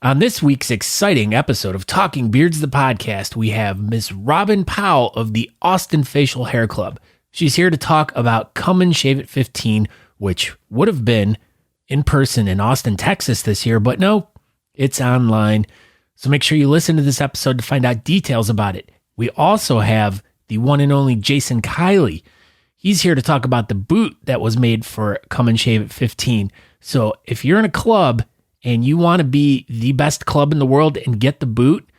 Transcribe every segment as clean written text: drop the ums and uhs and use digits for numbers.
On this week's exciting episode of Talking Beards, the podcast, we have Miss Robyn Powell of the Austin Facial Hair Club. She's here to talk about Come and Shave at 15, which would have been in person in Austin, Texas this year, but no, it's online. So make sure you listen to this episode to find out details about it. We also have the one and only Jason Kiley. He's here to talk about the boot that was made for Come and Shave at 15. So if you're in a club and you want to be the best club in the world and get the boot,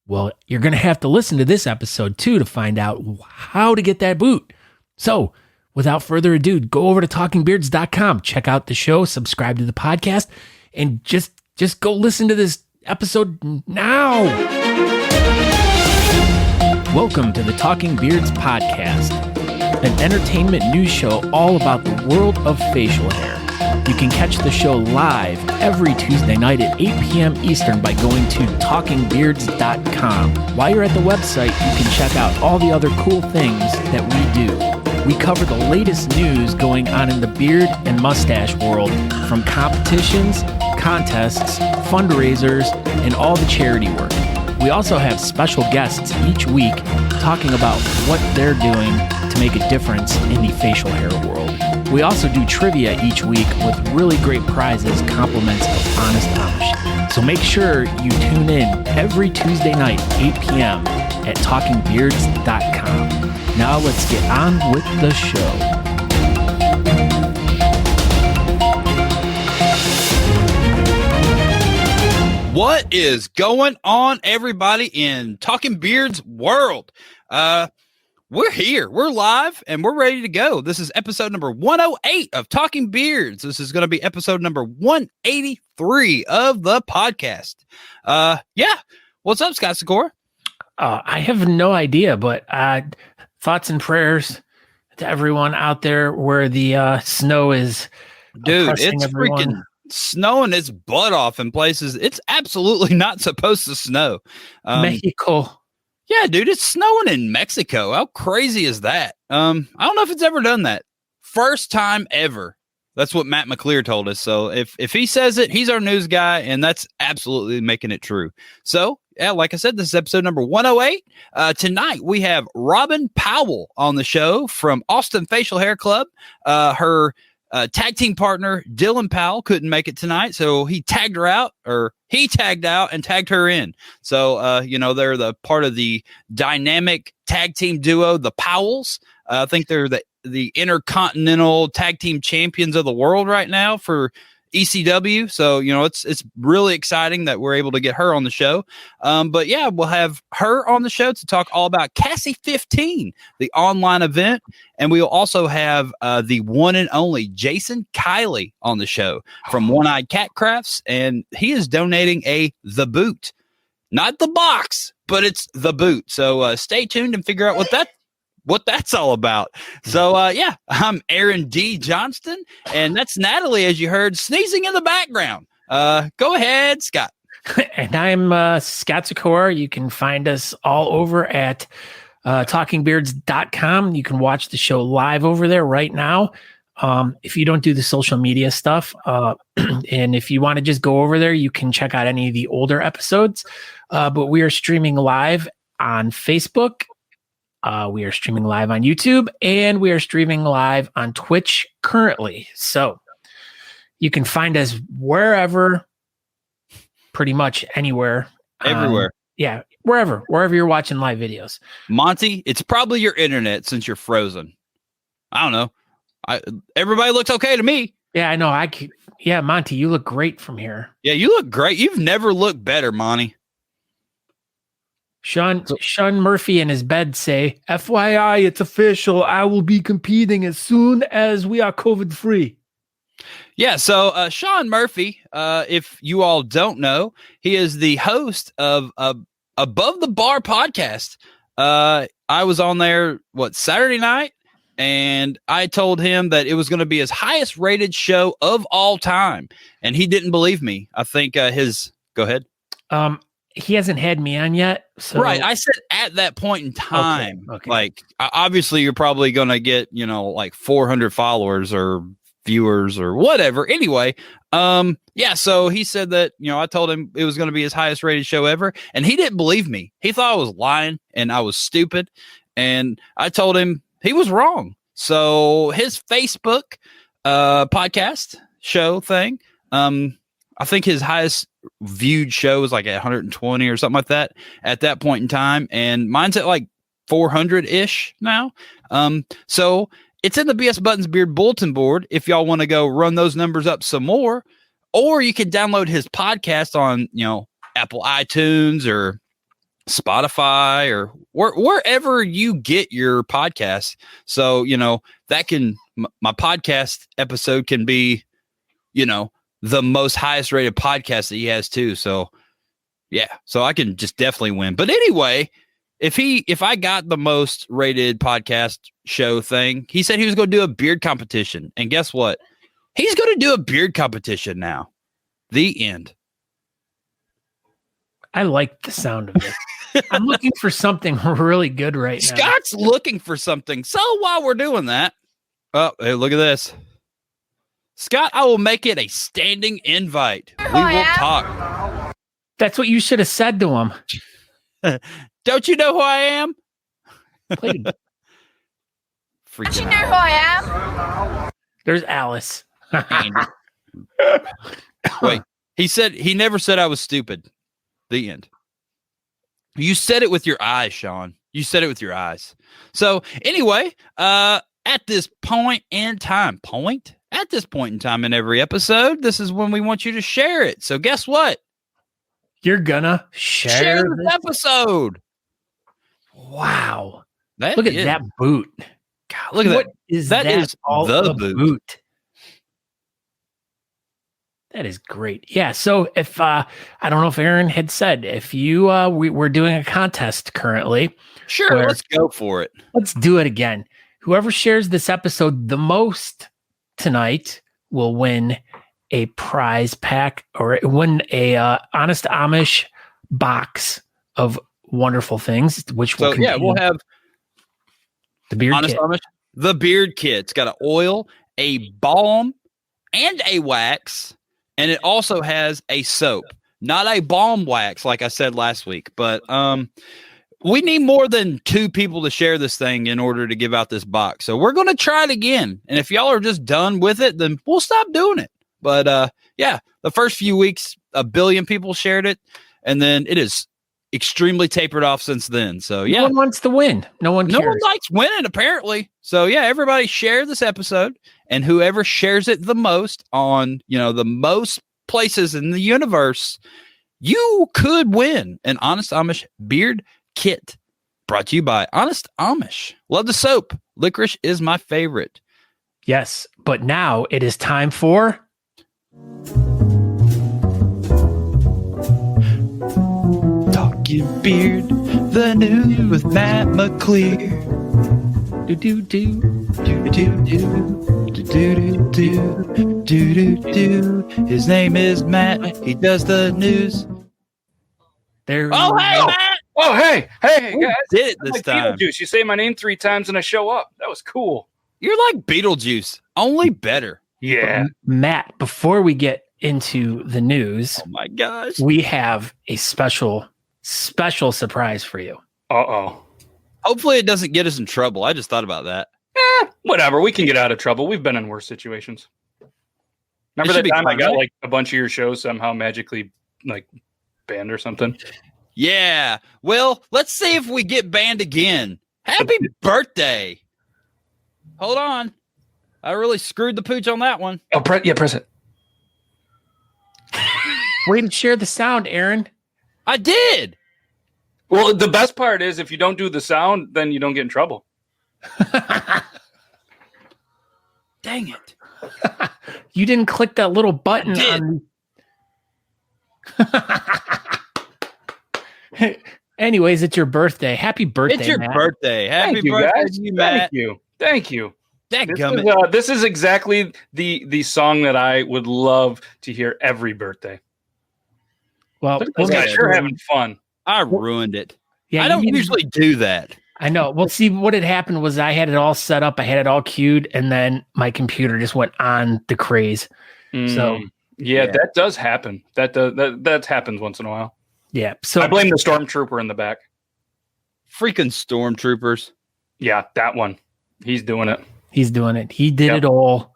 well, you're going to have to listen to this episode too to find out how to get that boot. So without further ado, go over to talkingbeards.com, check out the show, subscribe to the podcast, and just go listen to this episode now. Welcome to the Talking Beards podcast, an entertainment news show all about the world of facial hair. You can catch the show live every Tuesday night at 8 p.m. Eastern by going to talkingbeards.com. While you're at the website, you can check out all the other cool things that we do. We cover the latest news going on in the beard and mustache world, from competitions, contests, fundraisers, and all the charity work. We also have special guests each week talking about what they're doing to make a difference in the facial hair world. We also do trivia each week with really great prizes, compliments of honest Amish. So make sure you tune in every Tuesday night, 8 p.m. at talkingbeards.com. Now let's get on with the show. What is going on, everybody, in Talking Beards world? We're here. We're live, and we're ready to go. This is episode number 108 of Talking Beards. This is going to be episode number 183 of the podcast. Yeah. What's up, Scott Sikora? I have no idea, but thoughts and prayers to everyone out there where the snow is. Dude, it's freaking snowing its butt off in places it's absolutely not supposed to snow. Mexico. Yeah, dude, it's snowing in Mexico. How crazy is that? I don't know if it's ever done that. First time ever. That's what Matt McClear told us. So if he says it, he's our news guy, and that's absolutely making it true. So, yeah, like I said, this is episode number 108. Tonight, we have Robyn Powell on the show from Austin Facial Hair Club. Her tag team partner, Dylan Powell, couldn't make it tonight, so he tagged out and tagged her in. So, they're the part of the dynamic tag team duo, the Powells. I think they're the intercontinental tag team champions of the world right now for ECW. So, it's really exciting that we're able to get her on the show. But yeah, we'll have her on the show to talk all about CASI15, the online event. And we'll also have the one and only Jason Kiley on the show from One-Eyed Cat Crafts. And he is donating the boot, not the box, but it's the boot. So stay tuned and figure out what that's all about. So, yeah, I'm Aaron D. Johnston, and that's Natalie, as you heard, sneezing in the background. Go ahead, Scott. And I'm Scott Sikora. You can find us all over at talkingbeards.com. You can watch the show live over there right now. If you don't do the social media stuff, and if you want to just go over there, you can check out any of the older episodes. But we are streaming live on Facebook. We are streaming live on YouTube, and we are streaming live on Twitch currently. So you can find us wherever, pretty much anywhere. Everywhere. Yeah, wherever you're watching live videos. Monty, it's probably your internet since you're frozen. I don't know. Everybody looks okay to me. Yeah, I know. Yeah, Monty, you look great from here. Yeah, you look great. You've never looked better, Monty. Sean Murphy in his bed say, FYI, it's official. I will be competing as soon as we are COVID free. Yeah, so Sean Murphy, if you all don't know, he is the host of Above the Bar podcast. I was on there, Saturday night? And I told him that it was going to be his highest rated show of all time. And he didn't believe me. I think go ahead. He hasn't had me on yet. So. Right. I said at that point in time, okay. Like, obviously you're probably going to get, 400 followers or viewers or whatever. Anyway, so he said that, I told him it was going to be his highest rated show ever, and he didn't believe me. He thought I was lying and I was stupid, and I told him he was wrong. So his Facebook podcast show thing, I think his highest viewed show was like at 120 or something like that at that point in time, and mine's at like 400-ish now. So it's in the BS Buttons Beard bulletin board if y'all want to go run those numbers up some more, or you can download his podcast on, Apple iTunes or Spotify or wherever you get your podcasts. So, that can, my podcast episode can be, the most highest rated podcast that he has too. So yeah, so I can just definitely win. But anyway, if I got the most rated podcast show thing, he said he was going to do a beard competition. And guess what? He's going to do a beard competition now. The end. I like the sound of it. I'm looking for something really good right now. Scott's looking for something. So while we're doing that, oh, hey, look at this. Scott, I will make it a standing invite. We will talk. That's what you should have said to him. Don't you know who I am? Don't you know who I am? There's Alice. Wait, he never said I was stupid. The end. You said it with your eyes, Sean. You said it with your eyes. So anyway, at this point in time in every episode, this is when we want you to share it. So guess what? You're gonna share this episode. Wow. Look at that boot. God, look at that. That is all the boot. That is great. Yeah. So if I don't know if Aaron had said, if you we're doing a contest currently. Sure, let's go for it. Let's do it again. Whoever shares this episode the most tonight will win a prize pack or win a Honest Amish box of wonderful things, which will we'll have the beard Honest kit. Amish, the beard kit. It's got an oil, a balm, and a wax, and it also has a soap. Not a balm wax, like I said last week, but we need more than 2 people to share this thing in order to give out this box. So we're going to try it again. And if y'all are just done with it, then we'll stop doing it. But the first few weeks, 1 billion people shared it. And then it is extremely tapered off since then. So yeah. No one wants to win. No one likes winning, apparently. So yeah, everybody share this episode. And whoever shares it the most on, the most places in the universe, you could win an Honest Amish beard kit, brought to you by Honest Amish. Love the soap. Licorice is my favorite. Yes, but now it is time for Talking Beard, the news with Matt McClear. Do do do do do do do do do do do. His name is Matt. He does the news. There. Oh hey, Matt. Oh, hey, guys. Did it this time. Beetlejuice. You say my name 3 times and I show up. That was cool. You're like Beetlejuice, only better. Yeah. Matt, before we get into the news, oh my gosh, we have a special surprise for you. Uh-oh. Hopefully it doesn't get us in trouble. I just thought about that. Whatever. We can get out of trouble. We've been in worse situations. Remember that time I got like a bunch of your shows somehow magically like banned or something? Yeah. Well, let's see if we get banned again. Happy birthday. Hold on. I really screwed the pooch on that one. Oh, press it. Way to share the sound, Aaron. I did. Well, the best part is if you don't do the sound, then you don't get in trouble. Dang it. You didn't click that little button on. Anyways, it's your birthday. Happy birthday, It's your Matt. birthday. Happy birthday to you, Matt. Thank you. This is exactly the song that I would love to hear every birthday. Well, those guys sure having fun. I ruined it. Yeah, I don't usually do that. I know. Well, see, what had happened was I had it all set up. I had it all queued, and then my computer just went on the craze. So yeah, that does happen. That happens once in a while. Yeah. So I blame the stormtrooper in the back. Freaking stormtroopers. Yeah, that one. He's doing it. He did it all.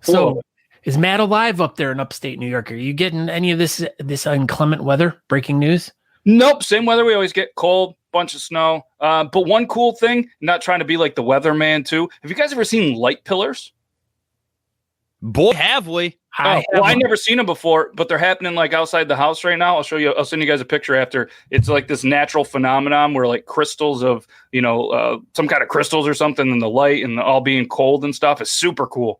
So is Matt alive up there in upstate New York? Are you getting any of this inclement weather? Breaking news? Nope. Same weather we always get. Cold, bunch of snow. But one cool thing, not trying to be like the weatherman too. Have you guys ever seen light pillars? Boy, have we. I never seen them before, but they're happening like outside the house right now. I'll show you. I'll send you guys a picture after. It's like this natural phenomenon where like crystals of, some kind of crystals or something in the light and all being cold and stuff is super cool.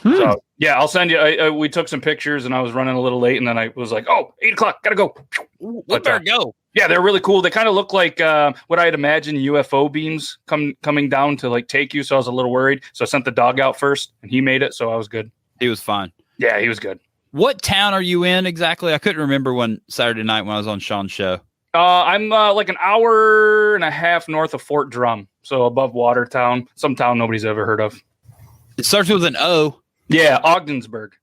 So yeah, I'll send you. We took some pictures and I was running a little late and then I was like, 8:00, gotta go. We better go. Yeah, they're really cool. They kind of look like what I'd imagine UFO beams coming down to like take you. So I was a little worried. So I sent the dog out first and he made it. So I was good. He was fine. Yeah, he was good. What town are you in exactly? I couldn't remember Saturday night when I was on Sean's show. I'm like an hour and a half north of Fort Drum. So above Watertown, some town nobody's ever heard of. It starts with an O. Yeah, Ogdensburg.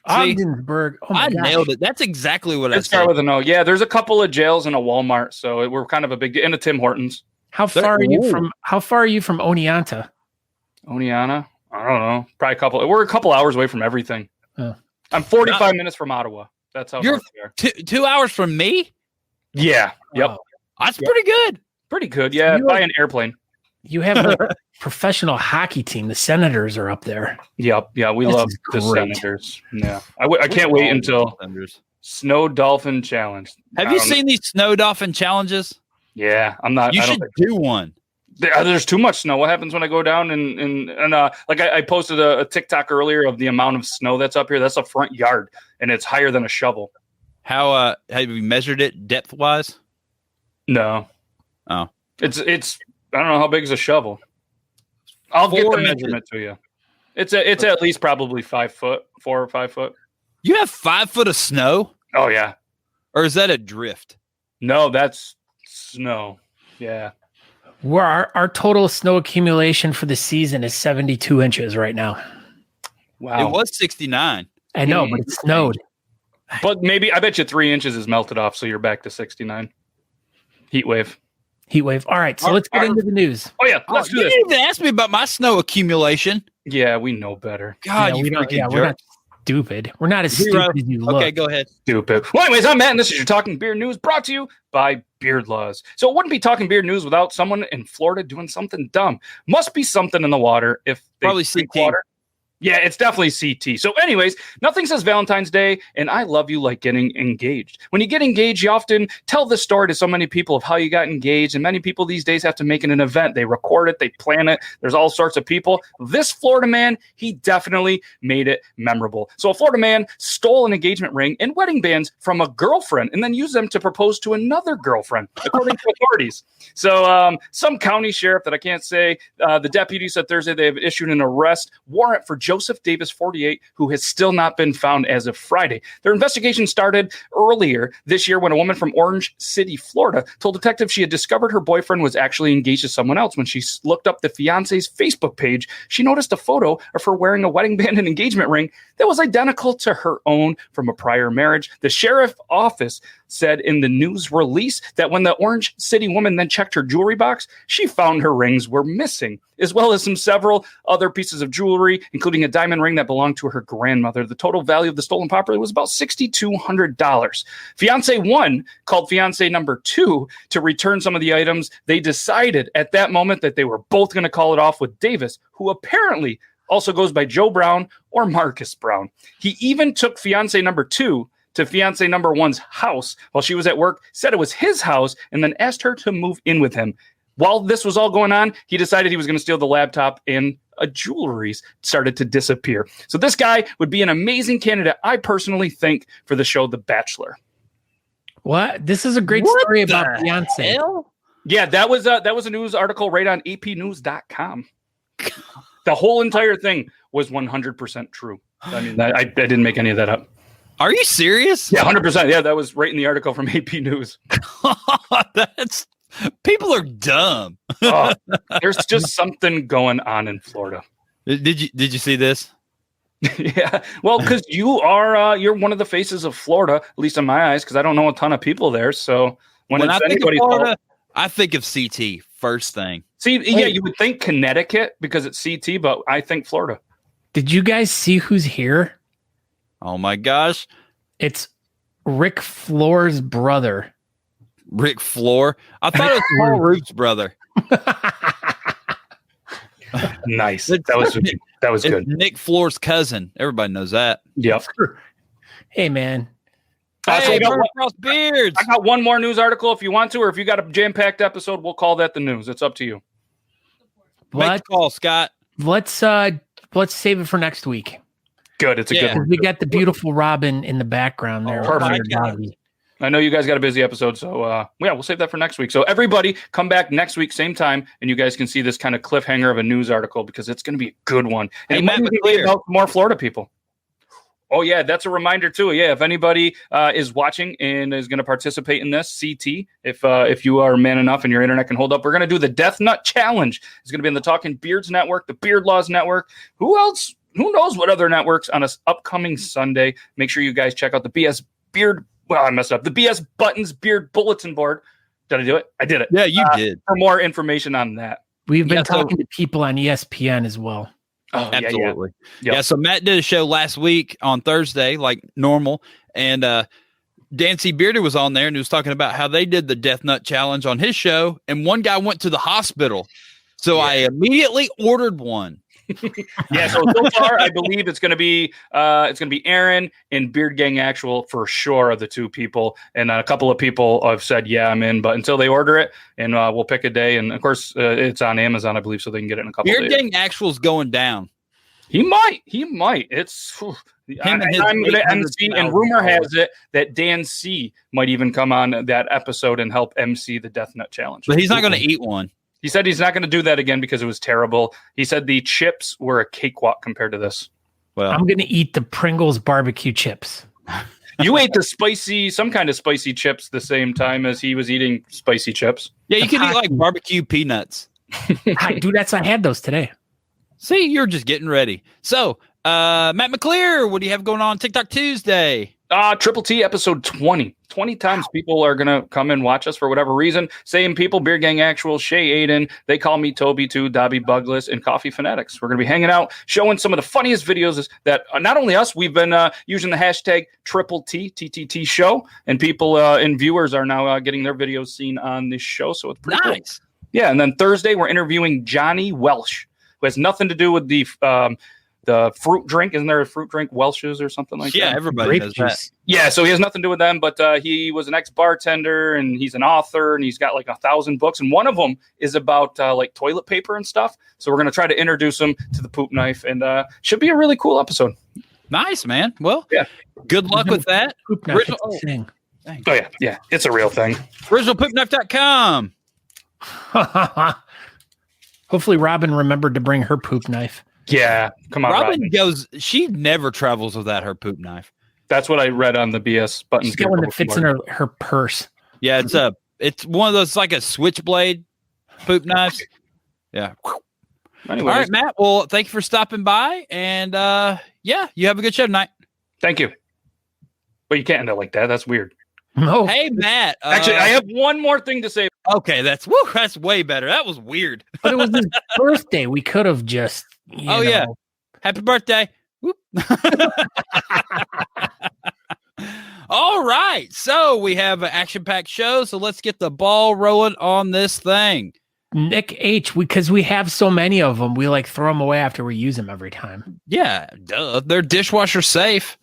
Ogdensburg. Oh my I gosh. nailed it. That's exactly what I said. Start with an O. Yeah, there's a couple of jails and a Walmart, so we're kind of a big and a Tim Hortons. How far are you from Oneonta? Oneonta? I don't know. Probably we're a couple hours away from everything. Oh. I'm 45 minutes from Ottawa. That's how you're far we are. 2 hours from me? Yeah. Yep. Wow. That's pretty good. Pretty good. Yeah. By an airplane. You have a professional hockey team. The Senators are up there. Yep. Yeah. We love the Senators. Yeah. I can't wait until Snow Dolphin Challenge. Have you seen these Snow Dolphin challenges? Yeah. I'm not. You should do one. There's too much snow. What happens when I go down and like I posted a TikTok earlier of the amount of snow that's up here. That's a front yard and it's higher than a shovel. How have you measured it depth wise? No. Oh, it's I don't know how big is a shovel. I'll get the measurement to you. It's at least probably 5 foot, 4 or 5 foot. You have 5 foot of snow? Oh yeah. Or is that a drift? No, that's snow. Yeah. Where our total snow accumulation for the season is 72 inches right now. Wow. It was 69. I know, but it snowed. But maybe I bet you 3 inches is melted off, so you're back to 69. Heat wave. All right, so let's get into the news. Oh yeah, let's do this. You didn't even ask me about my snow accumulation. Yeah, we know better. God, you freaking jerk. We're not stupid. We're not as stupid as you look. Okay, go ahead. Stupid. Well, anyways, I'm Matt, and this is your Talking Beard News brought to you by Beard Laws. So it wouldn't be Talking Beard News without someone in Florida doing something dumb. Must be something in the water if they probably drink CT. water. Yeah, it's definitely CT. So anyways, nothing says Valentine's Day and I love you like getting engaged. When you get engaged, you often tell the story to so many people of how you got engaged. And many people these days have to make it an event. They record it, they plan it. There's all sorts of people. This Florida man, he definitely made it memorable. So a Florida man stole an engagement ring and wedding bands from a girlfriend and then used them to propose to another girlfriend, according to authorities. So some county sheriff that I can't say, the deputy said Thursday they have issued an arrest warrant for Joseph Davis, 48, who has still not been found as of Friday. Their investigation started earlier this year when a woman from Orange City, Florida, told detectives she had discovered her boyfriend was actually engaged to someone else. When she looked up the fiance's Facebook page, she noticed a photo of her wearing a wedding band and engagement ring that was identical to her own from a prior marriage. The sheriff's office said in the news release that when the Orange City woman then checked her jewelry box, she found her rings were missing, as well as several other pieces of jewelry, including a diamond ring that belonged to her grandmother. The total value of the stolen property was about $6,200. Fiance 1 called fiance number 2 to return some of the items. They decided at that moment that they were both going to call it off with Davis, who apparently also goes by Joe Brown or Marcus Brown. He even took fiance number 2 to fiance number 1's house while she was at work, said it was his house, and then asked her to move in with him. While this was all going on, he decided he was going to steal the laptop and jewelry started to disappear. So this guy would be an amazing candidate, I personally think, for the show The Bachelor. What? This is a great story about Beyonce. Hell? Yeah, that was a news article right on apnews.com. The whole entire thing was 100% true. I mean, I didn't make any of that up. Are you serious? Yeah, 100%. Yeah, that was right in the article from AP News. People are dumb. There's just something going on in Florida. Did you see this? Yeah, well, because you're one of the faces of Florida, at least in my eyes, because I don't know a ton of people there. So when I think of anybody's Florida, I think of CT first thing. See, yeah, you would think Connecticut because it's CT, but I think Florida. Did you guys see who's here? Oh my gosh, it's Rick Floor's brother. Rick Floor. I thought it was Paul Root's brother. Nice. That was good. Nick Floor's cousin. Everybody knows that. Yep. Hey, man. Hey, Cross Beards. I got one more news article if you want to, or if you got a jam-packed episode, we'll call that the news. It's up to you. Make the call, Scott. Let's save it for next week. Good. It's a good one. We got the beautiful Robyn in the background there. Perfect. I know you guys got a busy episode, so we'll save that for next week. So everybody come back next week, same time, and you guys can see this kind of cliffhanger of a news article because it's going to be a good one. And it might be about more Florida people. Oh, yeah, that's a reminder, too. Yeah, if anybody is watching and is going to participate in this, CT, if you are man enough and your internet can hold up, we're going to do the Death Nut Challenge. It's going to be in the Talking Beards Network, the Beard Laws Network. Who else? Who knows what other networks on this upcoming Sunday? Make sure you guys check out the BS Beard. Well, I messed up. The BS Buttons Beard Bulletin Board. Did I do it? I did it. Yeah, you did. For more information on that. We've been talking to people on ESPN as well. Oh, absolutely. Yeah. So Matt did a show last week on Thursday, like normal. And Dancy Bearder was on there and he was talking about how they did the Death Nut Challenge on his show. And one guy went to the hospital. So I immediately ordered one. Yeah, so far I believe it's gonna be Aaron and Beard Gang Actual for sure are the two people, and a couple of people have said I'm in, but until they order it, and we'll pick a day, and of course it's on Amazon I believe, so they can get it in a couple. Beard days. Gang Actual's going down. He might. It's I'm gonna MC, and rumor has it that Dan C might even come on that episode and help MC the Death Nut Challenge. But he's not going to eat one. He said he's not going to do that again because it was terrible. He said the chips were a cakewalk compared to this. Well, I'm going to eat the Pringles barbecue chips. You ate some kind of spicy chips the same time as he was eating spicy chips. Yeah, you could eat like barbecue peanuts. Dude, I had those today. See, you're just getting ready. So, Matt McClear, what do you have going on TikTok Tuesday? Triple T episode 20. 20 times people are going to come and watch us for whatever reason. Same people, Beard Gang Actual, Shay Aiden. They call me Toby too, Dobby Bugless, and Coffee Fanatics. We're going to be hanging out, showing some of the funniest videos that not only us, we've been using the hashtag Triple T, TTT show, and people and viewers are now getting their videos seen on this show. So it's pretty nice. Cool. Yeah, and then Thursday, we're interviewing Johnny Welsh, who has nothing to do with the fruit drink. Isn't there a fruit drink, Welch's or something like that? Yeah, everybody knows that. Yeah, so he has nothing to do with them, but he was an ex-bartender and he's an author and he's got like 1,000 books. And one of them is about like toilet paper and stuff. So we're going to try to introduce him to the poop knife and should be a really cool episode. Nice, man. Well, yeah. Good luck with that. Poop knife thing. Yeah, it's a real thing. OriginalPoopKnife.com. Hopefully Robyn remembered to bring her poop knife. Yeah, come on. Robyn goes. She never travels without her poop knife. That's what I read on the BS Buttons. She's got one that fits in her purse. Yeah, it's one of those like a switchblade poop knives. Yeah. Anyways. All right, Matt. Well, thank you for stopping by, and you have a good show tonight. Thank you. But you can't end it like that. That's weird. No. Hey, Matt. Actually, I have one more thing to say. Okay, that's way better. That was weird. But it was his birthday. We could have just. Yeah. Happy birthday. Whoop. All right. So we have an action-packed show. So let's get the ball rolling on this thing. Nick H, because we have so many of them, we like throw them away after we use them every time. Yeah, duh. They're dishwasher safe.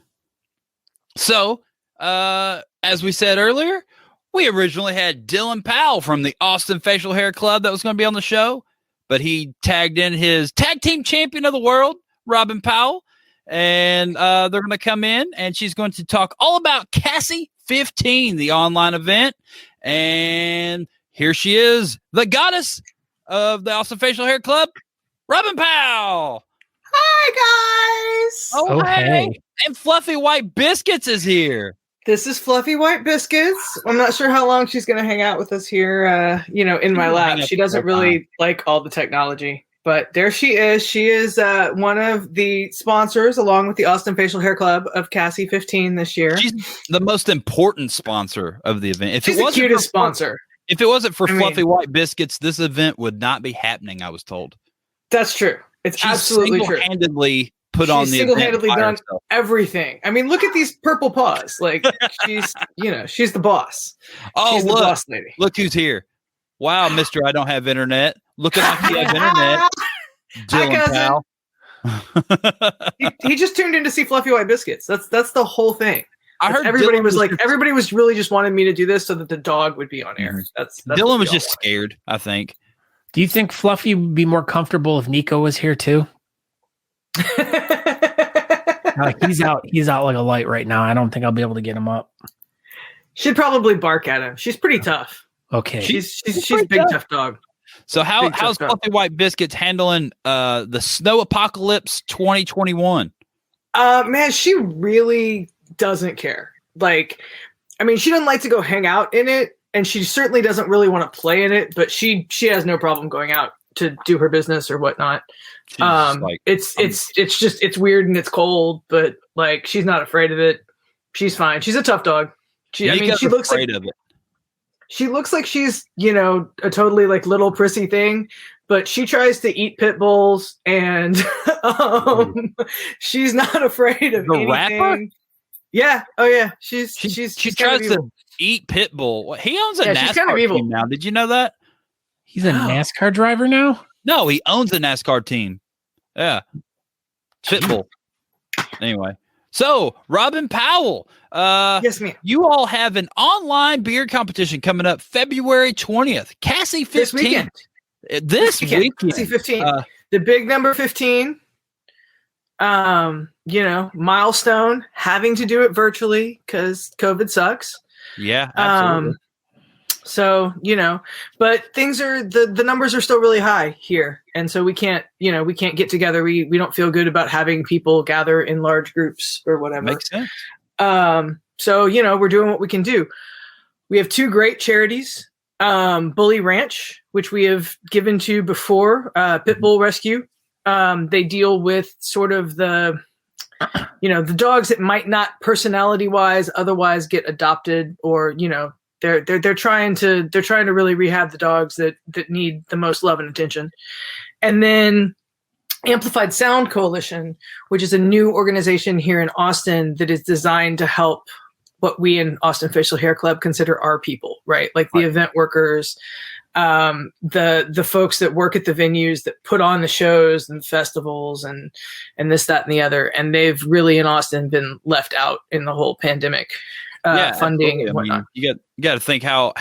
So, as we said earlier, we originally had Dylan Powell from the Austin Facial Hair Club that was going to be on the show, but he tagged in his tag team champion of the world, Robyn Powell, and they're going to come in, and she's going to talk all about CASI15, the online event, and here she is, the goddess of the Austin Facial Hair Club, Robyn Powell. Hi, guys. Oh, hey. And Fluffy White Biscuits is here. This is Fluffy White Biscuits. I'm not sure how long she's going to hang out with us here, in my lab. She doesn't really like all the technology, but there she is. She is one of the sponsors, along with the Austin Facial Hair Club, of CASI15 this year. She's the most important sponsor of the event. She's the cutest sponsor. If it wasn't for Fluffy White Biscuits, this event would not be happening, I was told. That's true. It's absolutely true. Single-handedly put on the single-handedly done everything. I mean, look at these purple paws. Like she's the boss. Oh, she's the boss lady. Look who's here. Wow, Mr. I don't have internet. Looking like you have internet. Dylan Powell. he just tuned in to see Fluffy White Biscuits. That's the whole thing. I heard everybody was really just wanted me to do this so that the dog would be on air. That's Dylan was just scared, I think. Do you think Fluffy would be more comfortable if Nico was here too? He's out like a light right now. I don't think I'll be able to get him up. She'd probably bark at him. She's pretty tough. Okay. She's a big tough dog. So how's Fluffy White Biscuits handling the snow apocalypse 2021? Man, she really doesn't care. Like, I mean, she doesn't like to go hang out in it, and she certainly doesn't really want to play in it, but she has no problem going out to do her business or whatnot. It's weird and it's cold, but like she's not afraid of it. She's fine. She's a tough dog. She looks afraid of it. She looks like she's, a totally like little prissy thing, but she tries to eat pit bulls and she's not afraid of anything. Rapper? Yeah. Oh yeah. She tries to eat pit bull. He owns a NASCAR team now. Did you know that? He's a NASCAR driver now? No, he owns a NASCAR team. Yeah. Pitbull. Anyway. So, Robyn Powell. Yes, ma'am. You all have an online beer competition coming up February 20th. CASI15. This weekend. CASI15. The big number 15. Milestone. Having to do it virtually because COVID sucks. Yeah, absolutely. So, but things are, the numbers are still really high here. And so we can't get together. We don't feel good about having people gather in large groups or whatever. Makes sense. So, we're doing what we can do. We have two great charities, Bully Ranch, which we have given to before, Pitbull Rescue. They deal with sort of the dogs that might not personality wise otherwise get adopted, or, they're trying to really rehab the dogs that need the most love and attention. And then Amplified Sound Coalition, which is a new organization here in Austin that is designed to help what we in Austin Facial Hair Club consider our people, right? Like the event workers, the folks that work at the venues that put on the shows and festivals and this, that, and the other. And they've really in Austin been left out in the whole pandemic. Funding and whatnot. You got to think how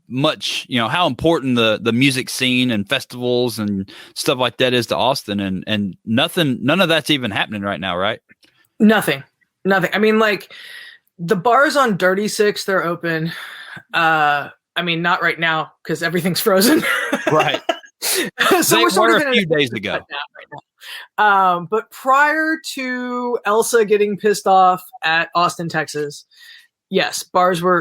much, how important the music scene and festivals and stuff like that is to Austin, and none of that's even happening right now, right? Nothing. I mean, like the bars on Dirty Six, they're open. I mean, not right now because everything's frozen. Right. So we're sort of a few days ago. Right now. But prior to Elsa getting pissed off at Austin, Texas, yes,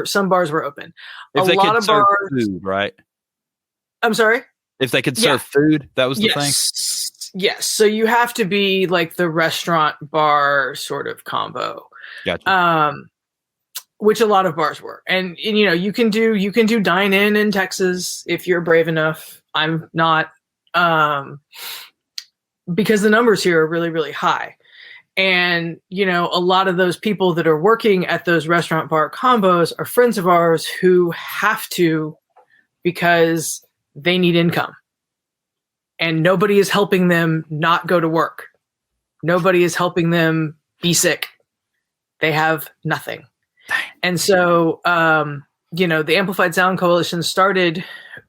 some bars were open. If they could serve food, right? I'm sorry? If they could serve food, that was the thing? Yes. So you have to be like the restaurant bar sort of combo. Gotcha. Which a lot of bars were. And you can do dine in Texas if you're brave enough. I'm not, because the numbers here are really, really high. And, a lot of those people that are working at those restaurant bar combos are friends of ours who have to because they need income. And nobody is helping them not go to work. Nobody is helping them be sick. They have nothing. And so, the Amplified Sound Coalition started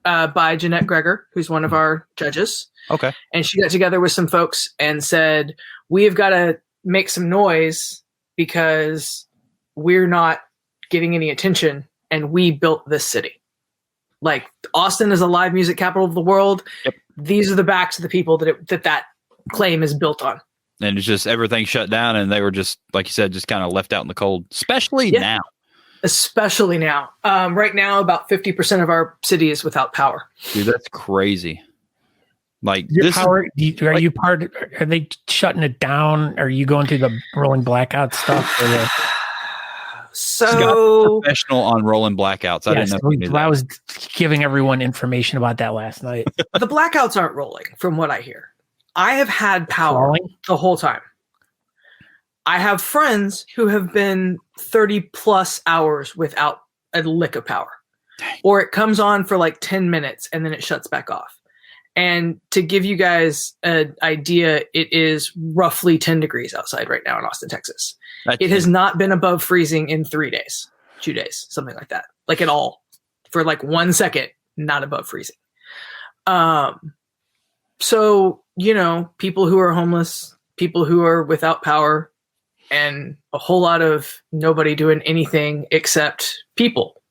by Jeanette Greger, who's one of our judges. Okay. And she got together with some folks and said, we have got to make some noise because we're not getting any attention, and we built this city. Like Austin is a live music capital of the world. Yep. These are the backs of the people that claim is built on. And it's just everything shut down, and they were just, like you said, just kind of left out in the cold, especially now. especially now. Right now, about 50% of our city is without power. Dude, that's crazy. Like Your this power, are they shutting it down? Are you going through the rolling blackout stuff? Or the, So professional on rolling blackouts. I didn't know. You knew that. I was giving everyone information about that last night. the blackouts aren't rolling, from what I hear. I have had power Falling? the whole time. I have friends who have been 30 plus hours without a lick of power. Dang. Or it comes on for like 10 minutes and then it shuts back off. And to give you guys an idea, it is roughly 10 degrees outside right now in Austin, Texas. It has not been above freezing in 3 days, 2 days, something like that. Like at all. For like 1 second, not above freezing. So, you know, people who are homeless, people who are without power, and a whole lot of nobody doing anything except people.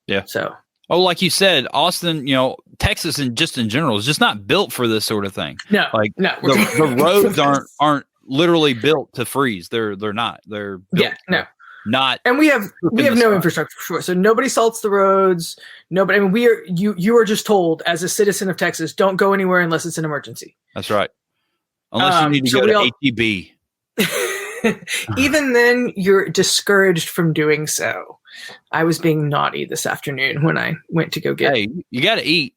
Yeah. So. Oh, like you said, Austin, you know, Texas and just in general is just not built for this sort of thing. No, like no, the roads aren't literally built to freeze. They're not. They're built not. And we have no infrastructure for sure. So nobody salts the roads. Nobody. I mean, you are just told as a citizen of Texas, don't go anywhere unless it's an emergency. That's right. Unless you need to go to ATB. Even then, you're discouraged from doing so. I was being naughty this afternoon when I went to go get. Hey, you got to eat.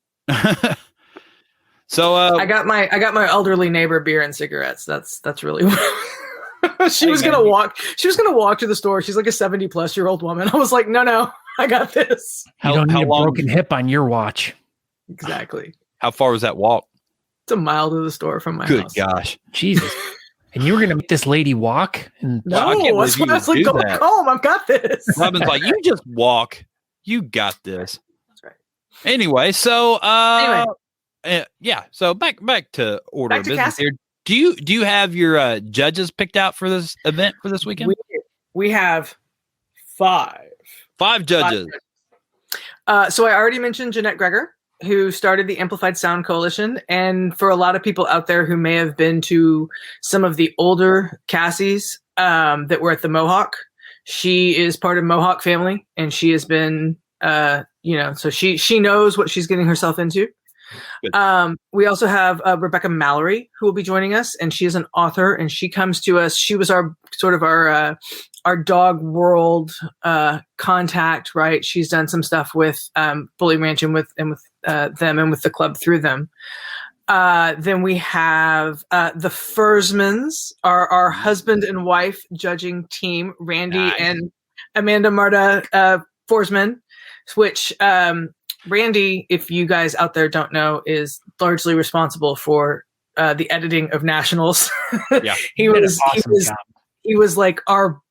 So I got my elderly neighbor beer and cigarettes. That's really what she was gonna walk. She was gonna walk to the store. She's like a 70-plus-year-old woman. I was like, no, I got this. You don't need a broken hip on your watch. Exactly. How far was that walk? It's a mile to the store from my house. Good gosh, Jesus. And you were going to make this lady walk? And no, that's what I was like, go home. I've got this. Robyn's like, you just walk. You got this. That's right. Anyway, so yeah. So back to order of business CASI. here. Do you have your judges picked out for this event for this weekend? We have 5 judges. So I already mentioned Jeanette Greger, who started the Amplified Sound Coalition. And for a lot of people out there who may have been to some of the older CASIs that were at the Mohawk, she is part of Mohawk family, and she has been, so she knows what she's getting herself into. We also have Rebecca Mallory, who will be joining us, and she is an author, and she comes to us. She was our dog world contact, right? She's done some stuff with Bully Ranch and with them and with the club through them. Then we have the Fursmans, our husband and wife judging team, Randy and Amanda Marta Forsman, which Randy, if you guys out there don't know, is largely responsible for the editing of Nationals. Yeah, he was like our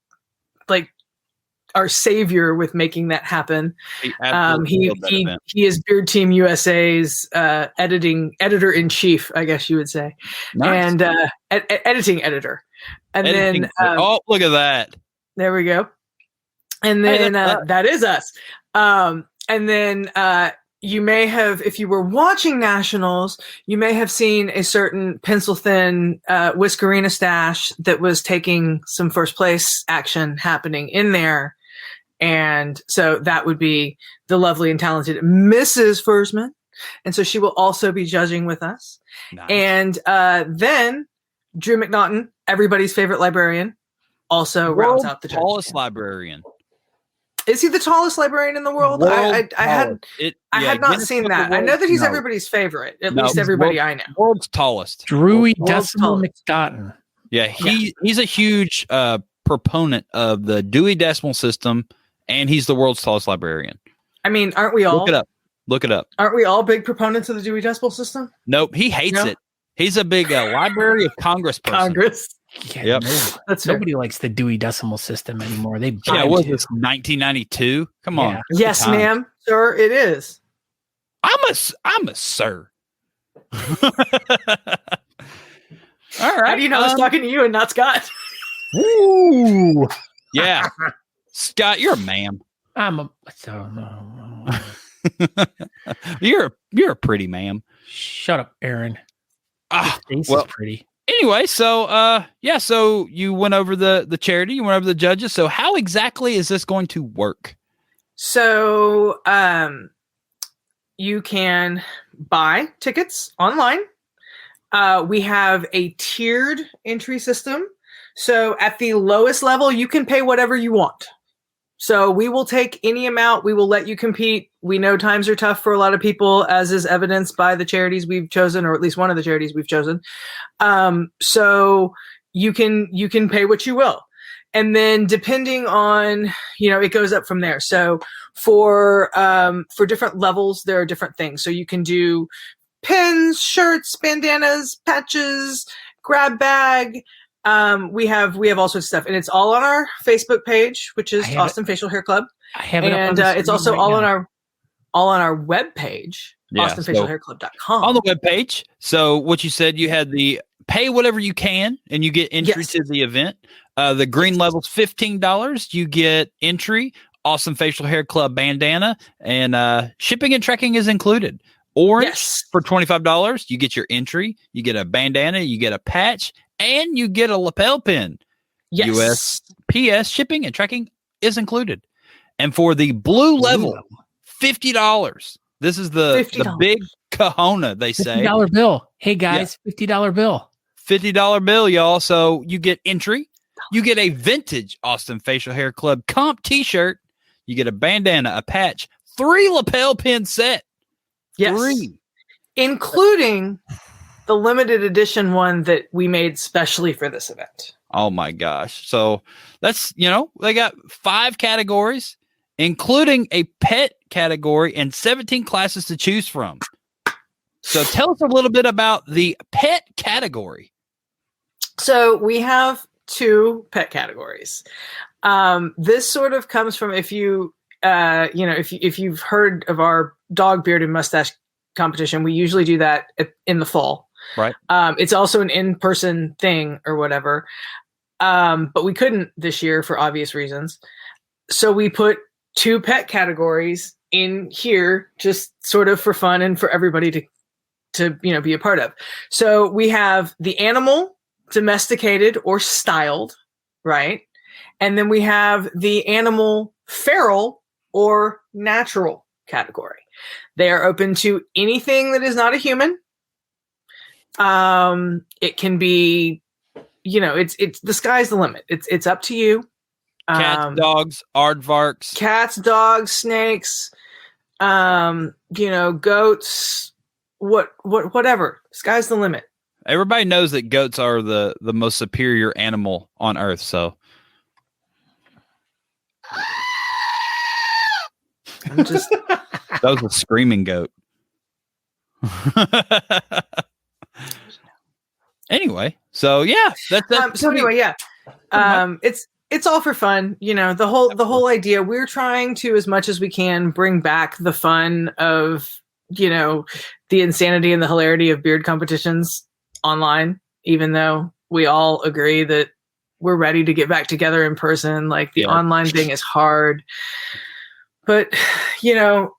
savior with making that happen. He is Beard Team USA's editor in chief, I guess you would say, nice. And editing editor. And then look at that. There we go. And then that is us. And then you may have, if you were watching Nationals, you may have seen a certain pencil-thin Whiskerina stash that was taking some first place action happening in there. And so that would be the lovely and talented Mrs. Fursman. And so she will also be judging with us. Nice. And then Drew McNaughton, everybody's favorite librarian, also rounds out the tallest librarian. Is he the tallest librarian in the world? I had not seen that. I know that he's everybody's favorite, at least everybody I know. World's tallest. Drewy Decimal McNaughton. Yeah, he's a huge proponent of the Dewey Decimal System, and he's the world's tallest librarian. I mean, aren't we all? Look it up. Aren't we all big proponents of the Dewey Decimal System? Nope, he hates it. He's a big Library of Congress person. Congress. Yeah, nobody likes the Dewey Decimal System anymore. What was this, 1992? Come on. Yes, ma'am, sir, it is. I'm a sir. All right. How do you know I was talking to you and not Scott? Ooh. Yeah. Scott, you're a ma'am. You're a pretty ma'am. Shut up, Aaron. Face is pretty. Anyway, so so you went over the charity, you went over the judges. So how exactly is this going to work? So you can buy tickets online. We have a tiered entry system. So at the lowest level, you can pay whatever you want. So we will take any amount. We will let you compete. We know times are tough for a lot of people, as is evidenced by the charities we've chosen, or at least one of the charities we've chosen. So you can pay what you will. And then depending on, it goes up from there. So for different levels, there are different things. So you can do pins, shirts, bandanas, patches, grab bag. We have all sorts of stuff, and it's all on our Facebook page, which is Austin Facial Hair Club. I have it, and it's also all on our web page, AustinFacialHairClub.com. On the web page. So what you said, you had the pay whatever you can, and you get entry to the event. The green level's $15. You get entry, Awesome Facial Hair Club bandana, and shipping and trekking is included. Orange for $25. You get your entry, you get a bandana, you get a patch, and you get a lapel pin. Yes. USPS shipping and tracking is included. And for the blue level, $50. This is the big kahuna, they say. $50 bill. Hey, guys, $50 bill. $50 bill, y'all. So you get entry. You get a vintage Austin Facial Hair Club comp t-shirt. You get a bandana, a patch, 3 lapel pin set. Yes. 3. Including the limited edition one that we made specially for this event. Oh my gosh. So that's, they got 5 categories, including a pet category and 17 classes to choose from. So tell us a little bit about the pet category. So we have 2 pet categories. This sort of comes from if you've heard of our dog beard and mustache competition, we usually do that in the fall. Right. It's also an in-person thing or whatever. But we couldn't this year for obvious reasons. So we put 2 pet categories in here just sort of for fun and for everybody to be a part of. So we have the animal, domesticated or styled, right? And then we have the animal feral or natural category. They are open to anything that is not a human. It can be, it's the sky's the limit. It's up to you. Cats, dogs, aardvarks. Cats, dogs, snakes, goats, whatever. Sky's the limit. Everybody knows that goats are the most superior animal on earth. So I'm just that was a screaming goat. Anyway, so yeah, that's so anyway, yeah. It's all for fun, the whole idea. We're trying to, as much as we can, bring back the fun of, the insanity and the hilarity of beard competitions online, even though we all agree that we're ready to get back together in person. Like the online thing is hard, but the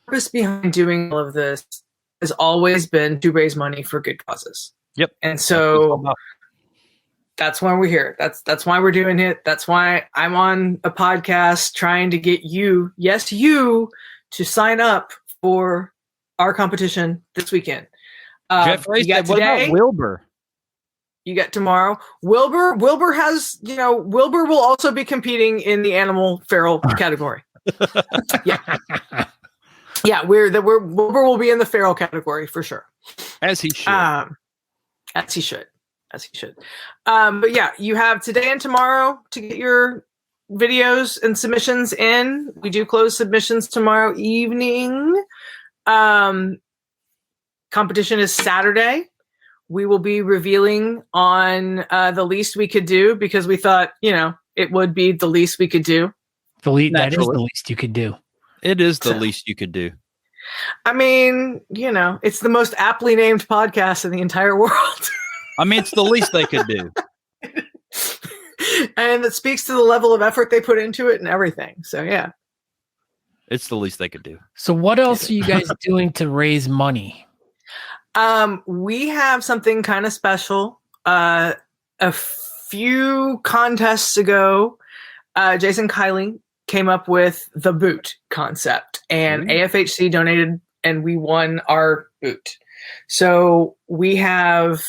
purpose behind doing all of this has always been to raise money for good causes. Yep. And so that's why we're here. That's why we're doing it. That's why I'm on a podcast trying to get you to sign up for our competition this weekend. Jeffrey, you got what today, about Wilbur? You got tomorrow. Wilbur has, Wilbur will also be competing in the animal feral category. Yeah. Yeah, Wilbur will be in the feral category for sure. As he should. As he should. But yeah, you have today and tomorrow to get your videos and submissions in. We do close submissions tomorrow evening. Competition is Saturday. We will be revealing on the least we could do because we thought, it would be the least we could do. That is the least you could do. It is the least you could do. I mean, it's the most aptly named podcast in the entire world. I mean, it's the least they could do. And it speaks to the level of effort they put into it and everything. So, yeah. It's the least they could do. So what else are you guys doing to raise money? We have something kind of special a few contests ago, Jason Kiley came up with the boot concept, and AFHC donated, and we won our boot. So we have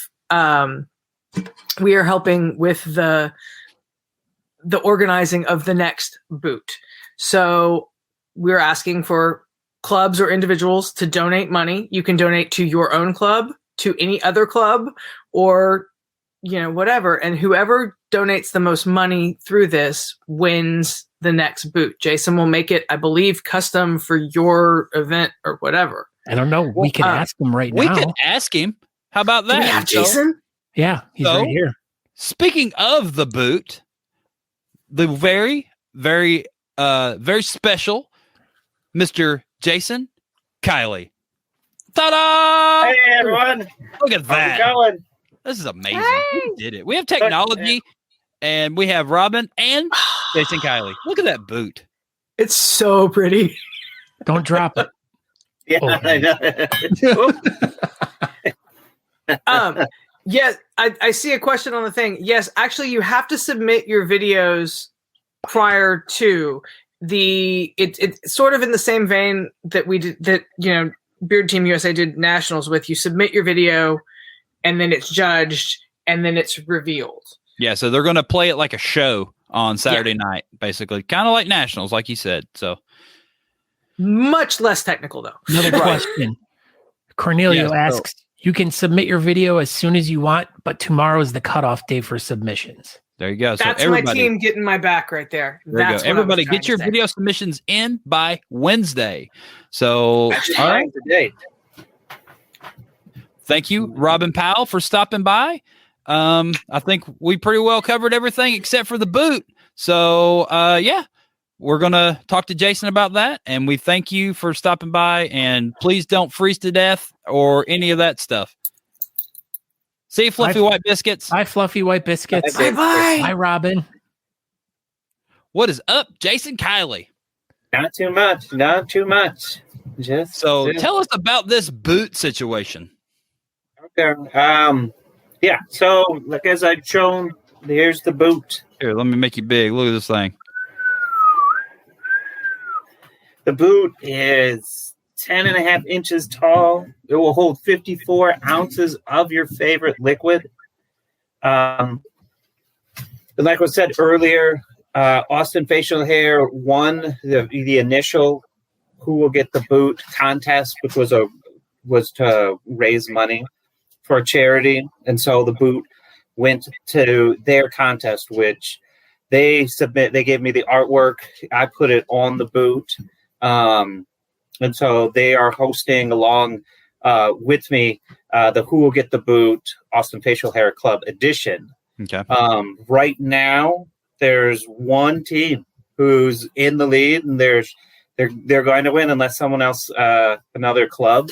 we are helping with the organizing of the next boot. So we're asking for clubs or individuals to donate money. You can donate to your own club, to any other club, or whatever. And whoever donates the most money through this wins the next boot. Jason will make it, I believe, custom for your event or whatever. I don't know. We can ask him right now. We can ask him. How about that? Do we have Jason? Yeah, he's right here. Speaking of the boot, the very, very, very special Mr. Jason Kiley. Ta-da! Hey, everyone. Look at that. How's it going? This is amazing. We did it. We have technology, and we have Robyn and Jason Kiley. Look at that boot. It's so pretty. Don't drop it. Yeah, I know. Yes, I see a question on the thing. Yes, actually, you have to submit your videos prior to it's sort of in the same vein that we did that Beard Team USA did nationals with. You submit your video, and then it's judged, and then it's revealed. Yeah, so they're going to play it like a show on Saturday night, basically, kind of like nationals, like you said. So much less technical, though. Another question. Cornelio asks, you can submit your video as soon as you want, but tomorrow is the cutoff day for submissions. There you go. That's my team getting my back right there. That's you go. Everybody get your video submissions in by Wednesday. So, all right. Today. Thank you, Robyn Powell, for stopping by. I think we pretty well covered everything except for the boot. So, we're going to talk to Jason about that. And we thank you for stopping by. And please don't freeze to death or any of that stuff. See you, Fluffy White Biscuits. Bye, Fluffy White Biscuits. Bye-bye. Bye, Robyn. What is up, Jason Kiley? Not too much. Not too much. Just tell us about this boot situation. Okay. Yeah. So, like as I've shown, here's the boot. Here, let me make you big. Look at this thing. The boot is 10.5 inches tall. It will hold 54 ounces of your favorite liquid. Like I said earlier, Austin Facial Hair won the initial "Who Will Get the Boot" contest, which was to raise money for a charity, and so the boot went to their contest, which they gave me the artwork. I put it on the boot. And so they are hosting along with me the Who Will Get the Boot Austin Facial Hair Club edition. Okay. Right now, there's one team who's in the lead, and they're going to win unless someone else, another club,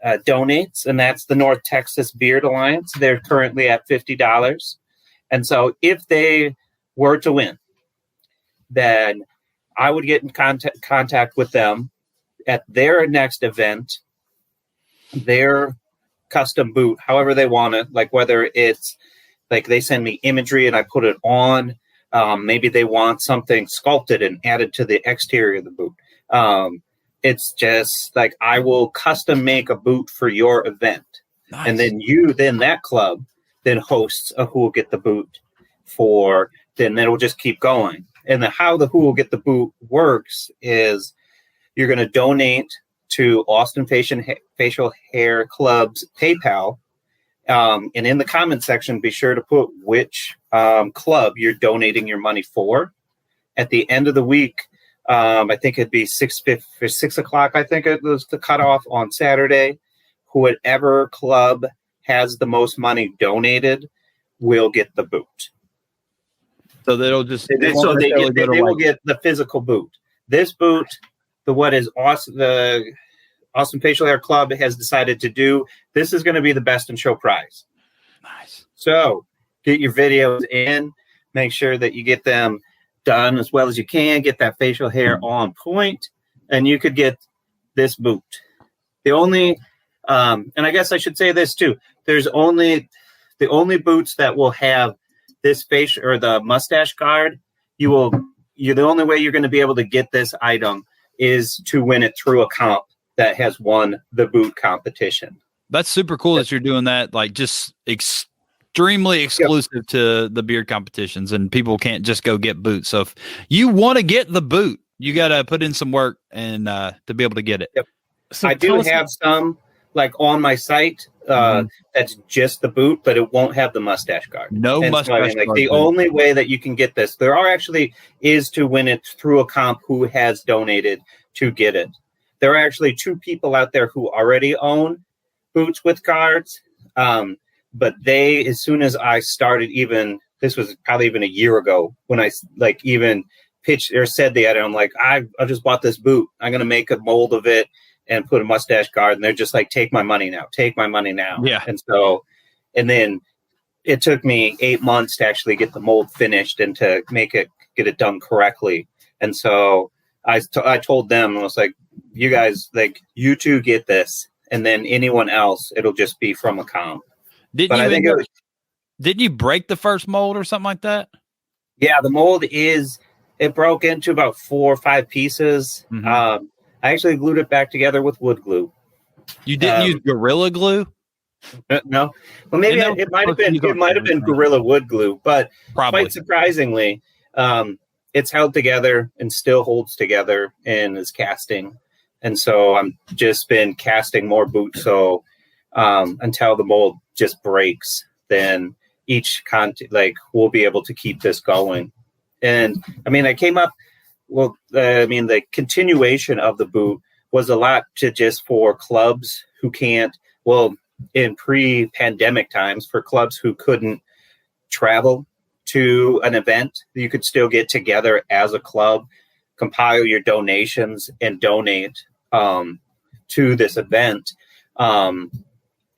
donates, and that's the North Texas Beard Alliance. They're currently at $50. And so if they were to win, then I would get in contact with them at their next event, their custom boot, however they want it, like whether it's like they send me imagery and I put it on, maybe they want something sculpted and added to the exterior of the boot. It's just like I will custom make a boot for your event. Nice. And then that club then hosts a Who Will Get the Boot then it'll just keep going. And how the Who Will Get the Boot works is you're going to donate to Austin Facial Hair Club's PayPal. And in the comment section, be sure to put which club you're donating your money for. At the end of the week, I think it'd be 6 o'clock. I think it was the cutoff on Saturday. Whoever club has the most money donated will get the boot. So they'll just they will get the physical boot. This boot, the Austin Facial Hair Club has decided to do. This is going to be the best in show prize. Nice. So get your videos in. Make sure that you get them done as well as you can. Get that facial hair on point, and you could get this boot. The only, and I guess I should say this too. There's the only boots that will have this face or the mustache guard, you're the only way you're going to be able to get this item is to win it through a comp that has won the boot competition. That's super cool that you're doing that, like just extremely exclusive to the beard competitions, and people can't just go get boots. So if you want to get the boot, you got to put in some work and to be able to get it. Yep. So I do have some like on my site that's just the boot, but it won't have the mustache guard. No and mustache like guard. the only way that you can get this, there are actually is to win it through a comp who has donated to get it. There are actually 2 people out there who already own boots with guards. But they, as soon as I started, this was probably even a year ago when I like even pitched or said the item, I'm like, I just bought this boot. I'm going to make a mold of it and put a mustache guard. And they're just like, take my money now. Yeah. And then it took me 8 months to actually get the mold finished and to get it done correctly. And so I told them, I was like, you guys, like, you 2 get this. And then anyone else, it'll just be from a comp. Didn't you break the first mold or something like that? Yeah, the mold it broke into about 4 or 5 pieces. Mm-hmm. I actually glued it back together with wood glue. You didn't use Gorilla Glue? No. Well, maybe it might have been Gorilla Wood Glue, but probably. Quite surprisingly, it's held together and still holds together and is casting. And so I'm just been casting more boots. So until the mold just breaks, then each we'll be able to keep this going. And I mean, the continuation of the boot was a lot to just for clubs who can't, in pre-pandemic times, for clubs who couldn't travel to an event, you could still get together as a club, compile your donations and donate to this event.